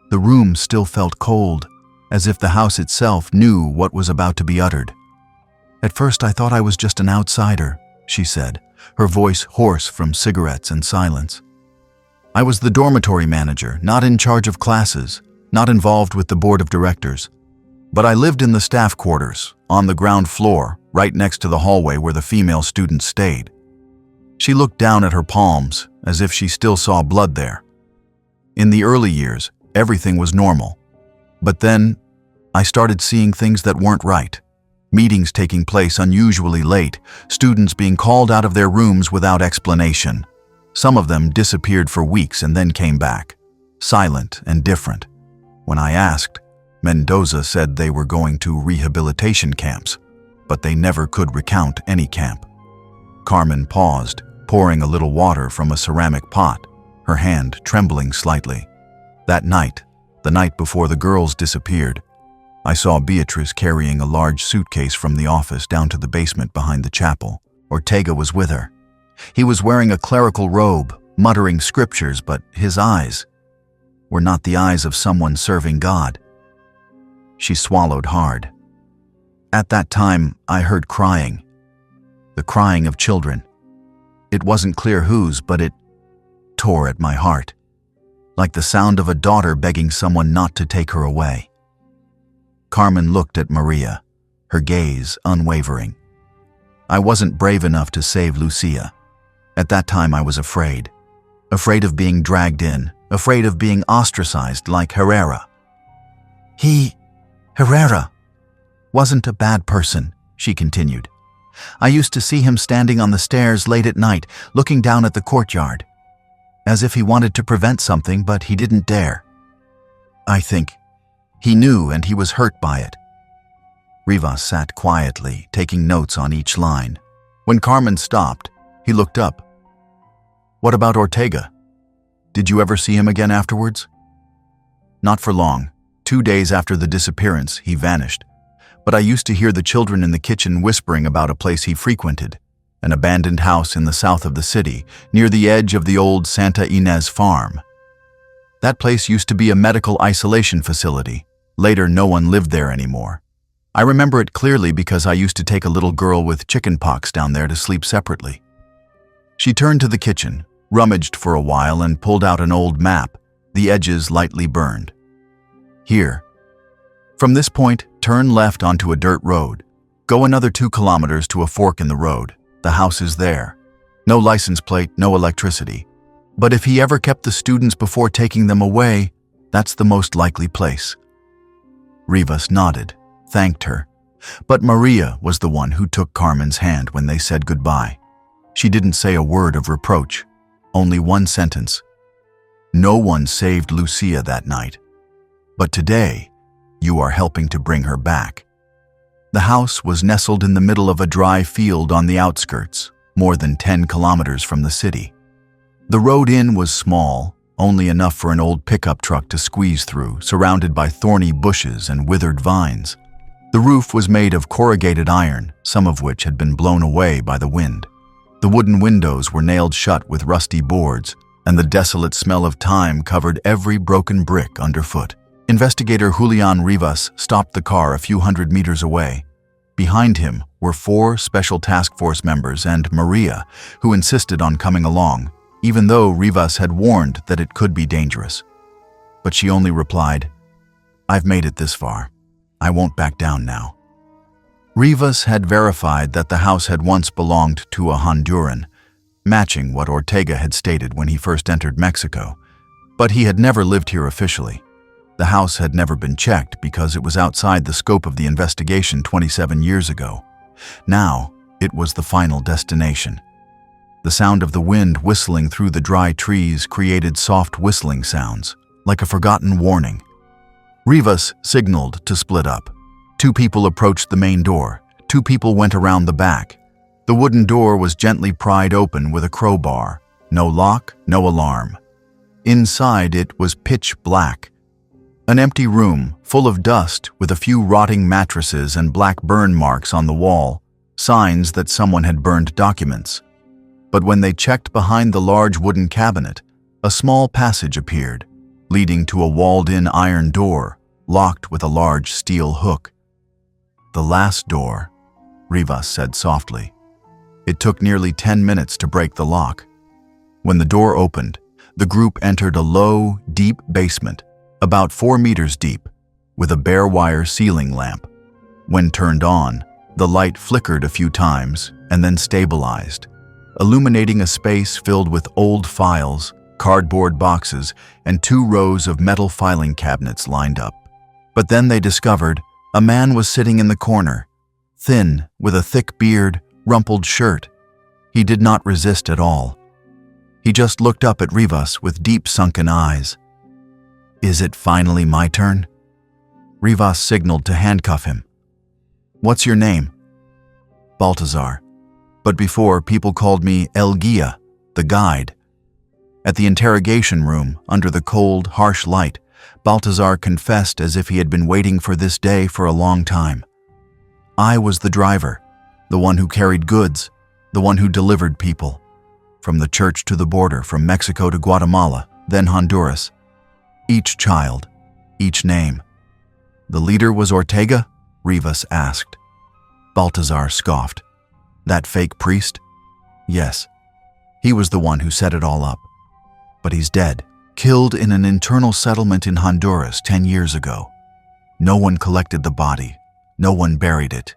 the room still felt cold, as if the house itself knew what was about to be uttered. "At first I thought I was just an outsider," she said, her voice hoarse from cigarettes and silence. "I was the dormitory manager, not in charge of classes, not involved with the board of directors. But I lived in the staff quarters, on the ground floor, right next to the hallway where the female students stayed." She looked down at her palms, as if she still saw blood there. "In the early years, everything was normal. But then, I started seeing things that weren't right. Meetings taking place unusually late, students being called out of their rooms without explanation. Some of them disappeared for weeks and then came back, silent and different. When I asked, Mendoza said they were going to rehabilitation camps, but they never could recount any camp." Carmen paused, pouring a little water from a ceramic pot, her hand trembling slightly. "That night, the night before the girls disappeared, I saw Beatrice carrying a large suitcase from the office down to the basement behind the chapel. Ortega was with her. He was wearing a clerical robe, muttering scriptures, but his eyes were not the eyes of someone serving God." She swallowed hard. "At that time, I heard crying. The crying of children. It wasn't clear whose, but it tore at my heart, like the sound of a daughter begging someone not to take her away." Carmen looked at Maria, her gaze unwavering. "I wasn't brave enough to save Lucia. At that time I was afraid. Afraid of being dragged in, afraid of being ostracized like Herrera. Herrera wasn't a bad person," she continued. "I used to see him standing on the stairs late at night, looking down at the courtyard, as if he wanted to prevent something, but he didn't dare. I think he knew and he was hurt by it." Rivas sat quietly, taking notes on each line. When Carmen stopped, he looked up. "What about Ortega? Did you ever see him again afterwards?" "Not for long. 2 days after the disappearance, he vanished. But I used to hear the children in the kitchen whispering about a place he frequented, an abandoned house in the south of the city, near the edge of the old Santa Ynez farm. That place used to be a medical isolation facility. Later, no one lived there anymore. I remember it clearly because I used to take a little girl with chickenpox down there to sleep separately." She turned to the kitchen, rummaged for a while, and pulled out an old map, the edges lightly burned. "Here. From this point, Turn left onto a dirt road. Go another 2 kilometers to a fork in the road. The house is there. No license plate, no electricity. But if he ever kept the students before taking them away, that's the most likely place. Rivas nodded, thanked her. But Maria was the one who took Carmen's hand when they said goodbye. She didn't say a word of reproach, only one sentence. No one saved Lucía that night. But today, you are helping to bring her back. The house was nestled in the middle of a dry field on the outskirts, more than 10 kilometers from the city. The road in was small, only enough for an old pickup truck to squeeze through, surrounded by thorny bushes and withered vines. The roof was made of corrugated iron, some of which had been blown away by the wind. The wooden windows were nailed shut with rusty boards, and the desolate smell of time covered every broken brick underfoot. Investigator Julian Rivas stopped the car a few hundred meters away. Behind him were 4 special task force members and Maria, who insisted on coming along, even though Rivas had warned that it could be dangerous. But she only replied, "I've made it this far. I won't back down now." Rivas had verified that the house had once belonged to a Honduran, matching what Ortega had stated when he first entered Mexico, but he had never lived here officially. The house had never been checked because it was outside the scope of the investigation 27 years ago. Now, it was the final destination. The sound of the wind whistling through the dry trees created soft whistling sounds, like a forgotten warning. Rivas signaled to split up. 2 people approached the main door. 2 people went around the back. The wooden door was gently pried open with a crowbar. No lock, no alarm. Inside it was pitch black. An empty room, full of dust, with a few rotting mattresses and black burn marks on the wall, signs that someone had burned documents. But when they checked behind the large wooden cabinet, a small passage appeared, leading to a walled-in iron door, locked with a large steel hook. "The last door," Rivas said softly. It took nearly 10 minutes to break the lock. When the door opened, the group entered a low, deep basement, about 4 meters deep, with a bare wire ceiling lamp. When turned on, the light flickered a few times and then stabilized, illuminating a space filled with old files, cardboard boxes, and 2 rows of metal filing cabinets lined up. But then they discovered a man was sitting in the corner, thin, with a thick beard, rumpled shirt. He did not resist at all. He just looked up at Rivas with deep sunken eyes. "Is it finally my turn?" Rivas signaled to handcuff him. "What's your name?" "Baltazar. But before, people called me El Guia, the guide." At the interrogation room, under the cold, harsh light, Baltazar confessed as if he had been waiting for this day for a long time. "I was the driver, the one who carried goods, the one who delivered people. From the church to the border, from Mexico to Guatemala, then Honduras. Each child, each name." "The leader was Ortega?" Rivas asked. Baltazar scoffed. "That fake priest?" "Yes. He was the one who set it all up. But he's dead, killed in an internal settlement in Honduras 10 years ago. No one collected the body. No one buried it.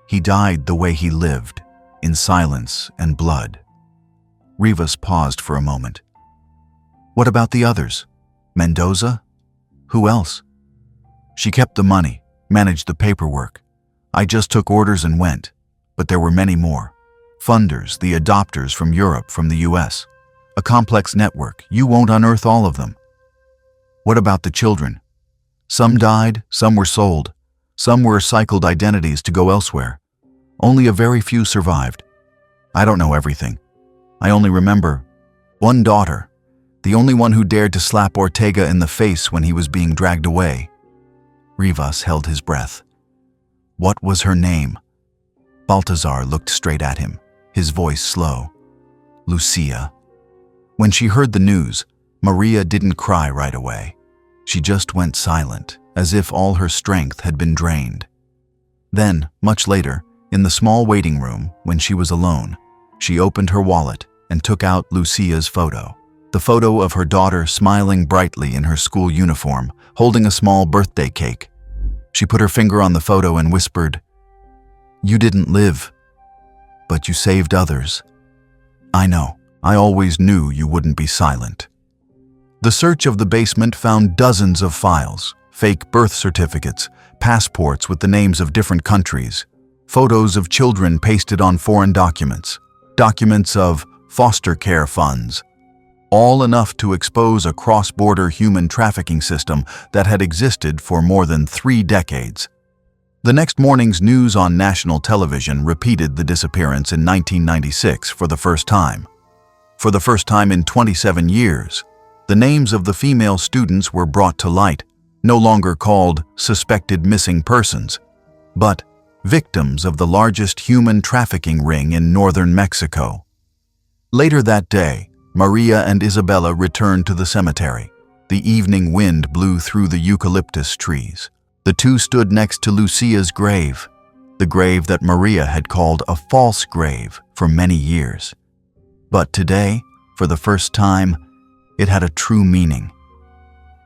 He died the way he lived, in silence and blood." Rivas paused for a moment. "What about the others? Mendoza? Who else?" "She kept the money, managed the paperwork. I just took orders and went, but there were many more. Funders, the adopters from Europe, from the US. A complex network. You won't unearth all of them." "What about the children?" "Some died, some were sold. Some were recycled identities to go elsewhere. Only a very few survived. I don't know everything. I only remember one daughter, the only one who dared to slap Ortega in the face when he was being dragged away." Rivas held his breath. "What was her name?" Baltazar looked straight at him, his voice slow. "Lucía." When she heard the news, Maria didn't cry right away. She just went silent, as if all her strength had been drained. Then, much later, in the small waiting room, when she was alone, she opened her wallet and took out Lucía's photo. The photo of her daughter smiling brightly in her school uniform, holding a small birthday cake. She put her finger on the photo and whispered, "You didn't live, but you saved others. I know. I always knew you wouldn't be silent." The search of the basement found dozens of files, fake birth certificates, passports with the names of different countries, photos of children pasted on foreign documents, documents of foster care funds, all enough to expose a cross-border human trafficking system that had existed for more than 3 decades. The next morning's news on national television repeated the disappearance in 1996 for the first time. For the first time in 27 years, the names of the female students were brought to light, no longer called suspected missing persons, but victims of the largest human trafficking ring in northern Mexico. Later that day, Maria and Isabella returned to the cemetery. The evening wind blew through the eucalyptus trees. The two stood next to Lucia's grave, the grave that Maria had called a false grave for many years. But today, for the first time, it had a true meaning.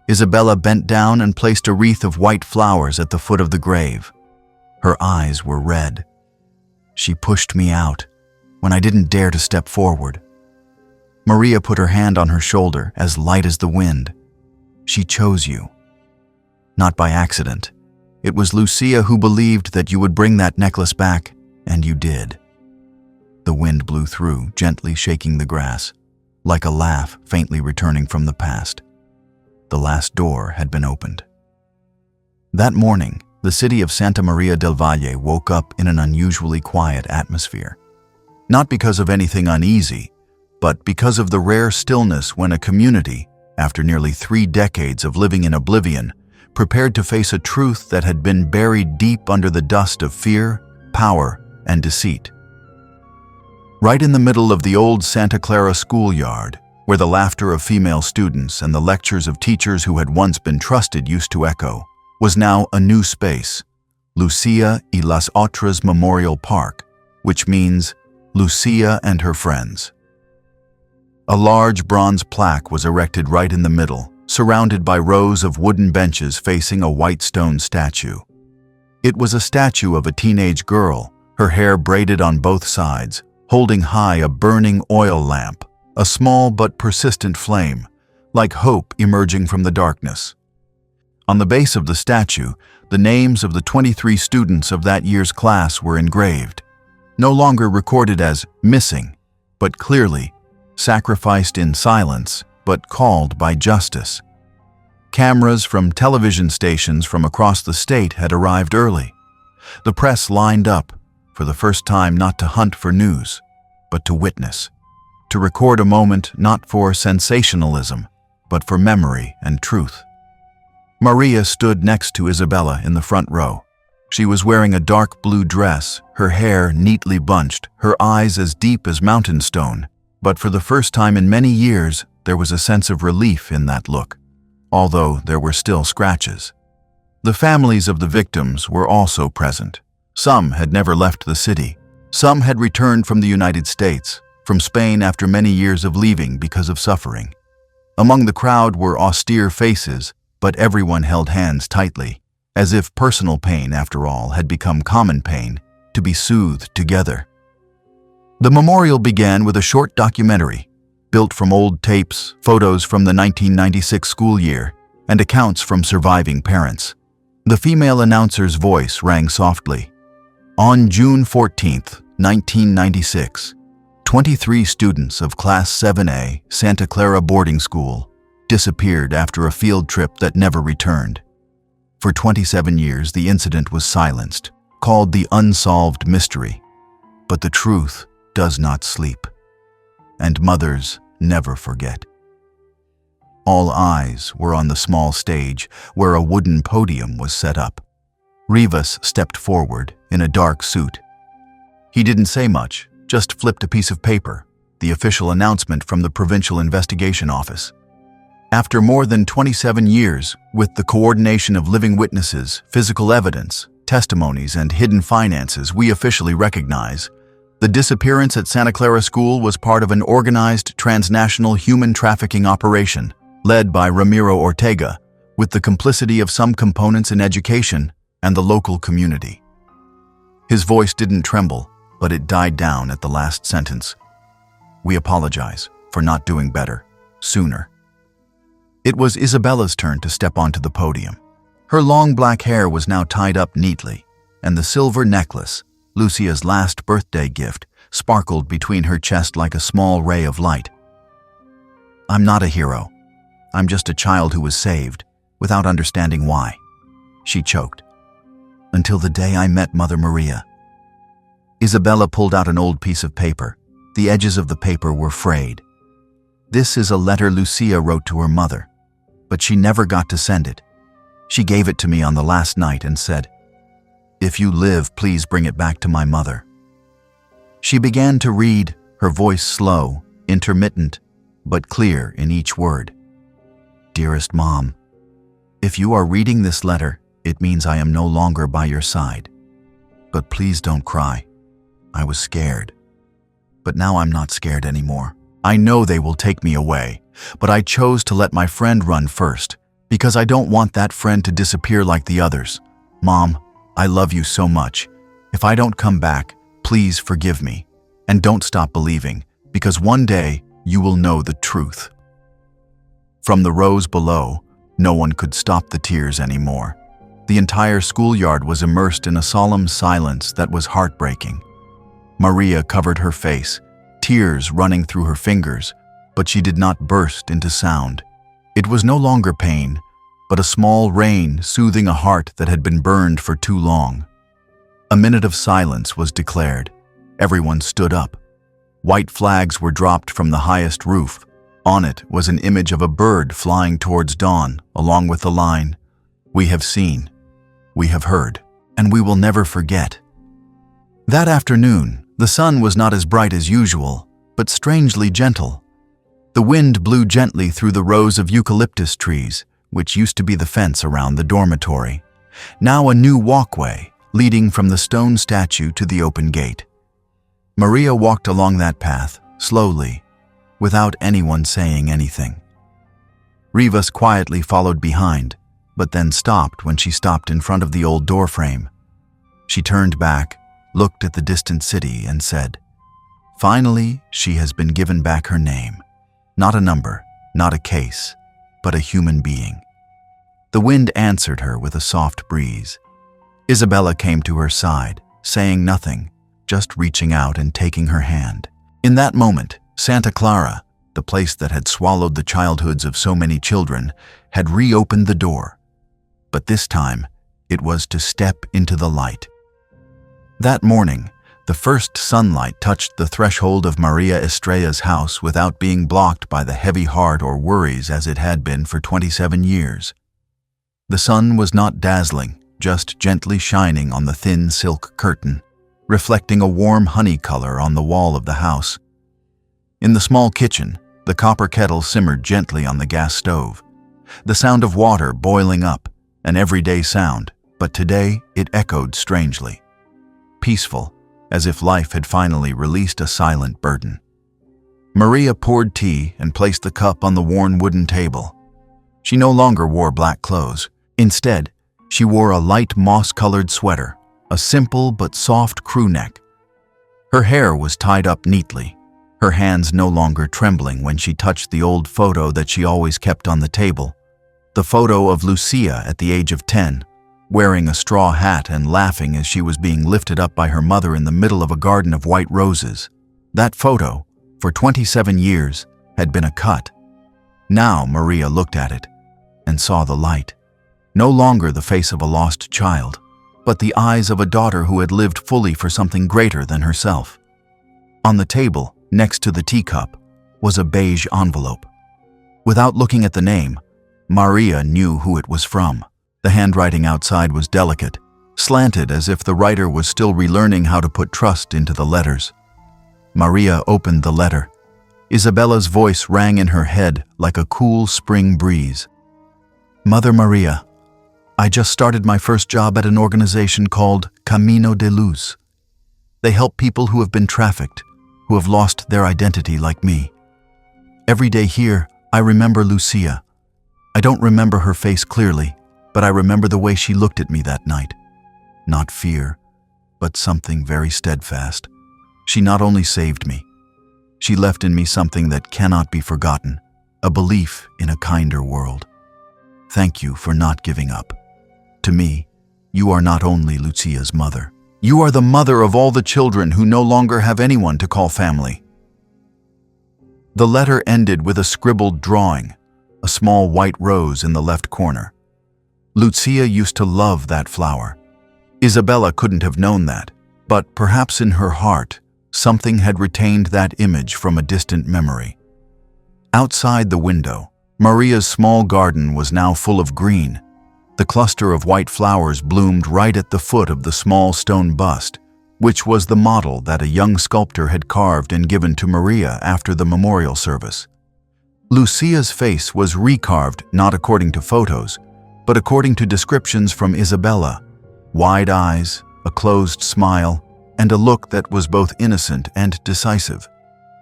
Isabella bent down and placed a wreath of white flowers at the foot of the grave. Her eyes were red. "She pushed me out when I didn't dare to step forward." Maria put her hand on her shoulder, as light as the wind. "She chose you. Not by accident. It was Lucia who believed that you would bring that necklace back, and you did." The wind blew through, gently shaking the grass, like a laugh faintly returning from the past. The last door had been opened. That morning, the city of Santa María del Valle woke up in an unusually quiet atmosphere. Not because of anything uneasy, but because of the rare stillness when a community, after nearly 3 decades of living in oblivion, prepared to face a truth that had been buried deep under the dust of fear, power, and deceit. Right in the middle of the old Santa Clara schoolyard, where the laughter of female students and the lectures of teachers who had once been trusted used to echo, was now a new space, Lucía y las Otras Memorial Park, which means Lucia and her friends. A large bronze plaque was erected right in the middle, surrounded by rows of wooden benches facing a white stone statue. It was a statue of a teenage girl, her hair braided on both sides, holding high a burning oil lamp, a small but persistent flame, like hope emerging from the darkness. On the base of the statue, the names of the 23 students of that year's class were engraved, no longer recorded as missing, but clearly sacrificed in silence, but called by justice. Cameras from television stations from across the state had arrived early. The press lined up, for the first time not to hunt for news, but to witness, to record a moment not for sensationalism, but for memory and truth. Maria stood next to Isabella in the front row. She was wearing a dark blue dress, her hair neatly bunched, her eyes as deep as mountain stone, but for the first time in many years, there was a sense of relief in that look, although there were still scratches. The families of the victims were also present. Some had never left the city. Some had returned from the United States, from Spain after many years of leaving because of suffering. Among the crowd were austere faces, but everyone held hands tightly, as if personal pain, after all, had become common pain, to be soothed together. The memorial began with a short documentary, built from old tapes, photos from the 1996 school year, and accounts from surviving parents. The female announcer's voice rang softly. On June 14, 1996, 23 students of Class 7A, Santa Clara boarding school, disappeared after a field trip that never returned. For 27 years, the incident was silenced, called the unsolved mystery. But the truth does not sleep, and mothers never forget. All eyes were on the small stage where a wooden podium was set up. Rivas stepped forward in a dark suit. He didn't say much, just flipped a piece of paper, the official announcement from the Provincial Investigation Office. After more than 27 years, with the coordination of living witnesses, physical evidence, testimonies, and hidden finances, we officially recognize the disappearance at Santa Clara School was part of an organized transnational human trafficking operation led by Ramiro Ortega, with the complicity of some components in education and the local community. His voice didn't tremble, but it died down at the last sentence. We apologize for not doing better, sooner. It was Isabella's turn to step onto the podium. Her long black hair was now tied up neatly, and the silver necklace, Lucia's last birthday gift, sparkled between her chest like a small ray of light. I'm not a hero. I'm just a child who was saved, without understanding why. She choked. Until the day I met Mother Maria. Isabella pulled out an old piece of paper. The edges of the paper were frayed. This is a letter Lucia wrote to her mother, but she never got to send it. She gave it to me on the last night and said, "If you live, please bring it back to my mother." She began to read, her voice slow, intermittent, but clear in each word. Dearest Mom, if you are reading this letter, it means I am no longer by your side. But please don't cry. I was scared. But now I'm not scared anymore. I know they will take me away, but I chose to let my friend run first, because I don't want that friend to disappear like the others. Mom, I love you so much. If I don't come back, please forgive me. And don't stop believing, because one day you will know the truth. From the rows below, no one could stop the tears anymore. The entire schoolyard was immersed in a solemn silence that was heartbreaking. Maria covered her face, tears running through her fingers, but she did not burst into sound. It was no longer pain, but a small rain soothing a heart that had been burned for too long. A minute of silence was declared. Everyone stood up. White flags were dropped from the highest roof. On it was an image of a bird flying towards dawn, along with the line, "We have seen, we have heard, and we will never forget." That afternoon, the sun was not as bright as usual, but strangely gentle. The wind blew gently through the rows of eucalyptus trees, which used to be the fence around the dormitory. Now a new walkway, leading from the stone statue to the open gate. Maria walked along that path, slowly, without anyone saying anything. Rivas quietly followed behind, but then stopped when she stopped in front of the old doorframe. She turned back, looked at the distant city, and said, "Finally, she has been given back her name. Not a number, not a case, but a human being." The wind answered her with a soft breeze. Isabella came to her side, saying nothing, just reaching out and taking her hand. In that moment, Santa Clara, the place that had swallowed the childhoods of so many children, had reopened the door. But this time, it was to step into the light. That morning, the first sunlight touched the threshold of María Estrella's house without being blocked by the heavy heart or worries as it had been for 27 years. The sun was not dazzling, just gently shining on the thin silk curtain, reflecting a warm honey color on the wall of the house. In the small kitchen, the copper kettle simmered gently on the gas stove. The sound of water boiling up, an everyday sound, but today it echoed strangely. Peaceful, as if life had finally released a silent burden. Maria poured tea and placed the cup on the worn wooden table. She no longer wore black clothes. Instead, she wore a light moss-colored sweater, a simple but soft crew neck. Her hair was tied up neatly, her hands no longer trembling when she touched the old photo that she always kept on the table. The photo of Lucia at the age of 10, wearing a straw hat and laughing as she was being lifted up by her mother in the middle of a garden of white roses. That photo, for 27 years, had been a cut. Now Maria looked at it and saw the light. No longer the face of a lost child, but the eyes of a daughter who had lived fully for something greater than herself. On the table, next to the teacup, was a beige envelope. Without looking at the name, Maria knew who it was from. The handwriting outside was delicate, slanted as if the writer was still relearning how to put trust into the letters. Maria opened the letter. Isabella's voice rang in her head like a cool spring breeze. "Mother Maria, I just started my first job at an organization called Camino de Luz. They help people who have been trafficked, who have lost their identity like me. Every day here, I remember Lucia. I don't remember her face clearly, but I remember the way she looked at me that night. not fear, but something very steadfast. She not only saved me, she left in me something that cannot be forgotten, a belief in a kinder world. Thank you for not giving up. To me, you are not only Lucia's mother. You are the mother of all the children who no longer have anyone to call family. The letter ended with a scribbled drawing, a small white rose in the left corner. Lucia used to love that flower. Isabella couldn't have known that, but perhaps in her heart, something had retained that image from a distant memory. Outside the window, Maria's small garden was now full of green. The cluster of white flowers bloomed right at the foot of the small stone bust, which was the model that a young sculptor had carved and given to Maria after the memorial service. Lucia's face was recarved not according to photos, but according to descriptions from Isabella: wide eyes, a closed smile, and a look that was both innocent and decisive.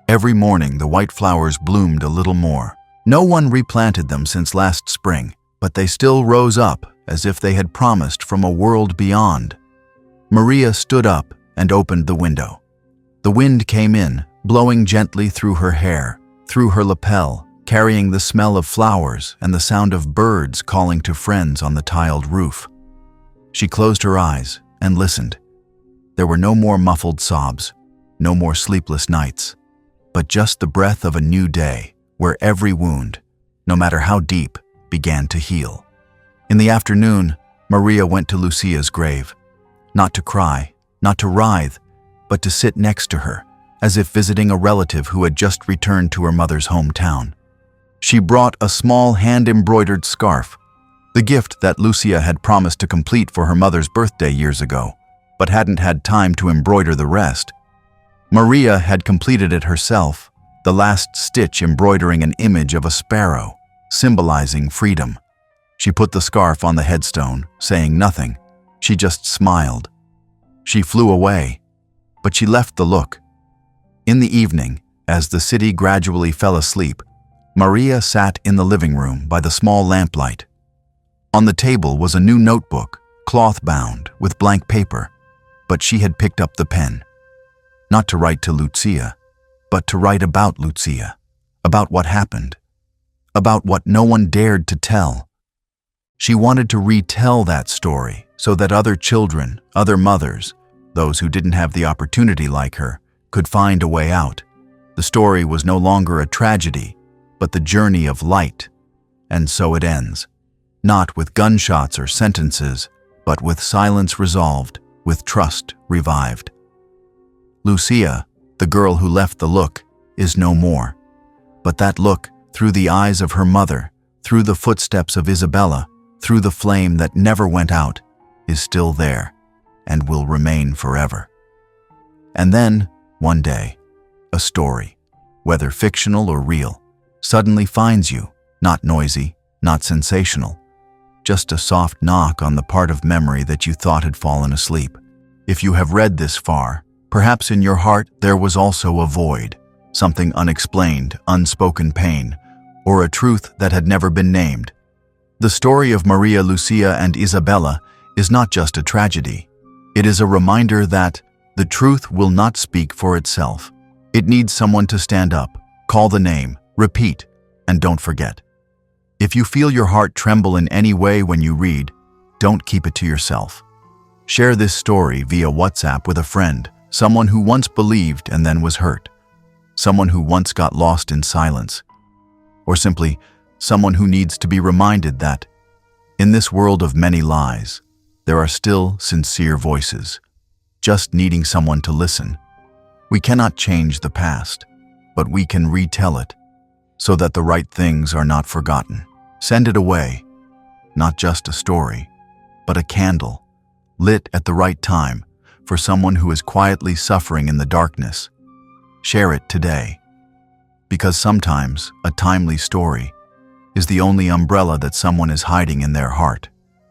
Every morning the white flowers bloomed a little more. No one replanted them since last spring, but they still rose up as if they had promised from a world beyond. Maria stood up and opened the window. The wind came in, blowing gently through her hair, through her lapel, carrying the smell of flowers and the sound of birds calling to friends on the tiled roof. She closed her eyes and listened. There were no more muffled sobs, no more sleepless nights, but just the breath of a new day where every wound, no matter how deep, began to heal. In the afternoon, Maria went to Lucia's grave, not to cry, not to writhe, but to sit next to her, as if visiting a relative who had just returned to her mother's hometown. She brought a small hand-embroidered scarf, the gift that Lucia had promised to complete for her mother's birthday years ago, but hadn't had time to embroider the rest. Maria had completed it herself, the last stitch embroidering an image of a sparrow, symbolizing freedom. She put the scarf on the headstone, saying nothing. She just smiled. She flew away, but she left the look. In the evening, as the city gradually fell asleep, Maria sat in the living room by the small lamplight. On the table was a new notebook, cloth-bound, with blank paper, but she had picked up the pen. Not to write to Lucia, but to write about Lucia, about what happened, about what no one dared to tell. She wanted to retell that story so that other children, other mothers, those who didn't have the opportunity like her, could find a way out. The story was no longer a tragedy, but the journey of light. And so it ends, not with gunshots or sentences, but with silence resolved, with trust revived. Lucia, the girl who left the look, is no more. But that look, through the eyes of her mother, through the footsteps of Isabella, through the flame that never went out, is still there and will remain forever. And then, one day, a story, whether fictional or real, suddenly finds you, not noisy, not sensational, just a soft knock on the part of memory that you thought had fallen asleep. If you have read this far, perhaps in your heart there was also a void, something unexplained, unspoken pain, or a truth that had never been named. The story of Maria, Lucia, and Isabella is not just a tragedy. It is a reminder that the truth will not speak for itself. It needs someone to stand up, call the name, repeat, and don't forget. If you feel your heart tremble in any way when you read, don't keep it to yourself. Share this story via WhatsApp with a friend, someone who once believed and then was hurt, someone who once got lost in silence, or simply someone who needs to be reminded that, in this world of many lies, there are still sincere voices, just needing someone to listen. We cannot change the past, but we can retell it, so that the right things are not forgotten. Send it away, not just a story, but a candle, lit at the right time for someone who is quietly suffering in the darkness. Share it today, because sometimes a timely story is the only umbrella that someone is hiding in their heart.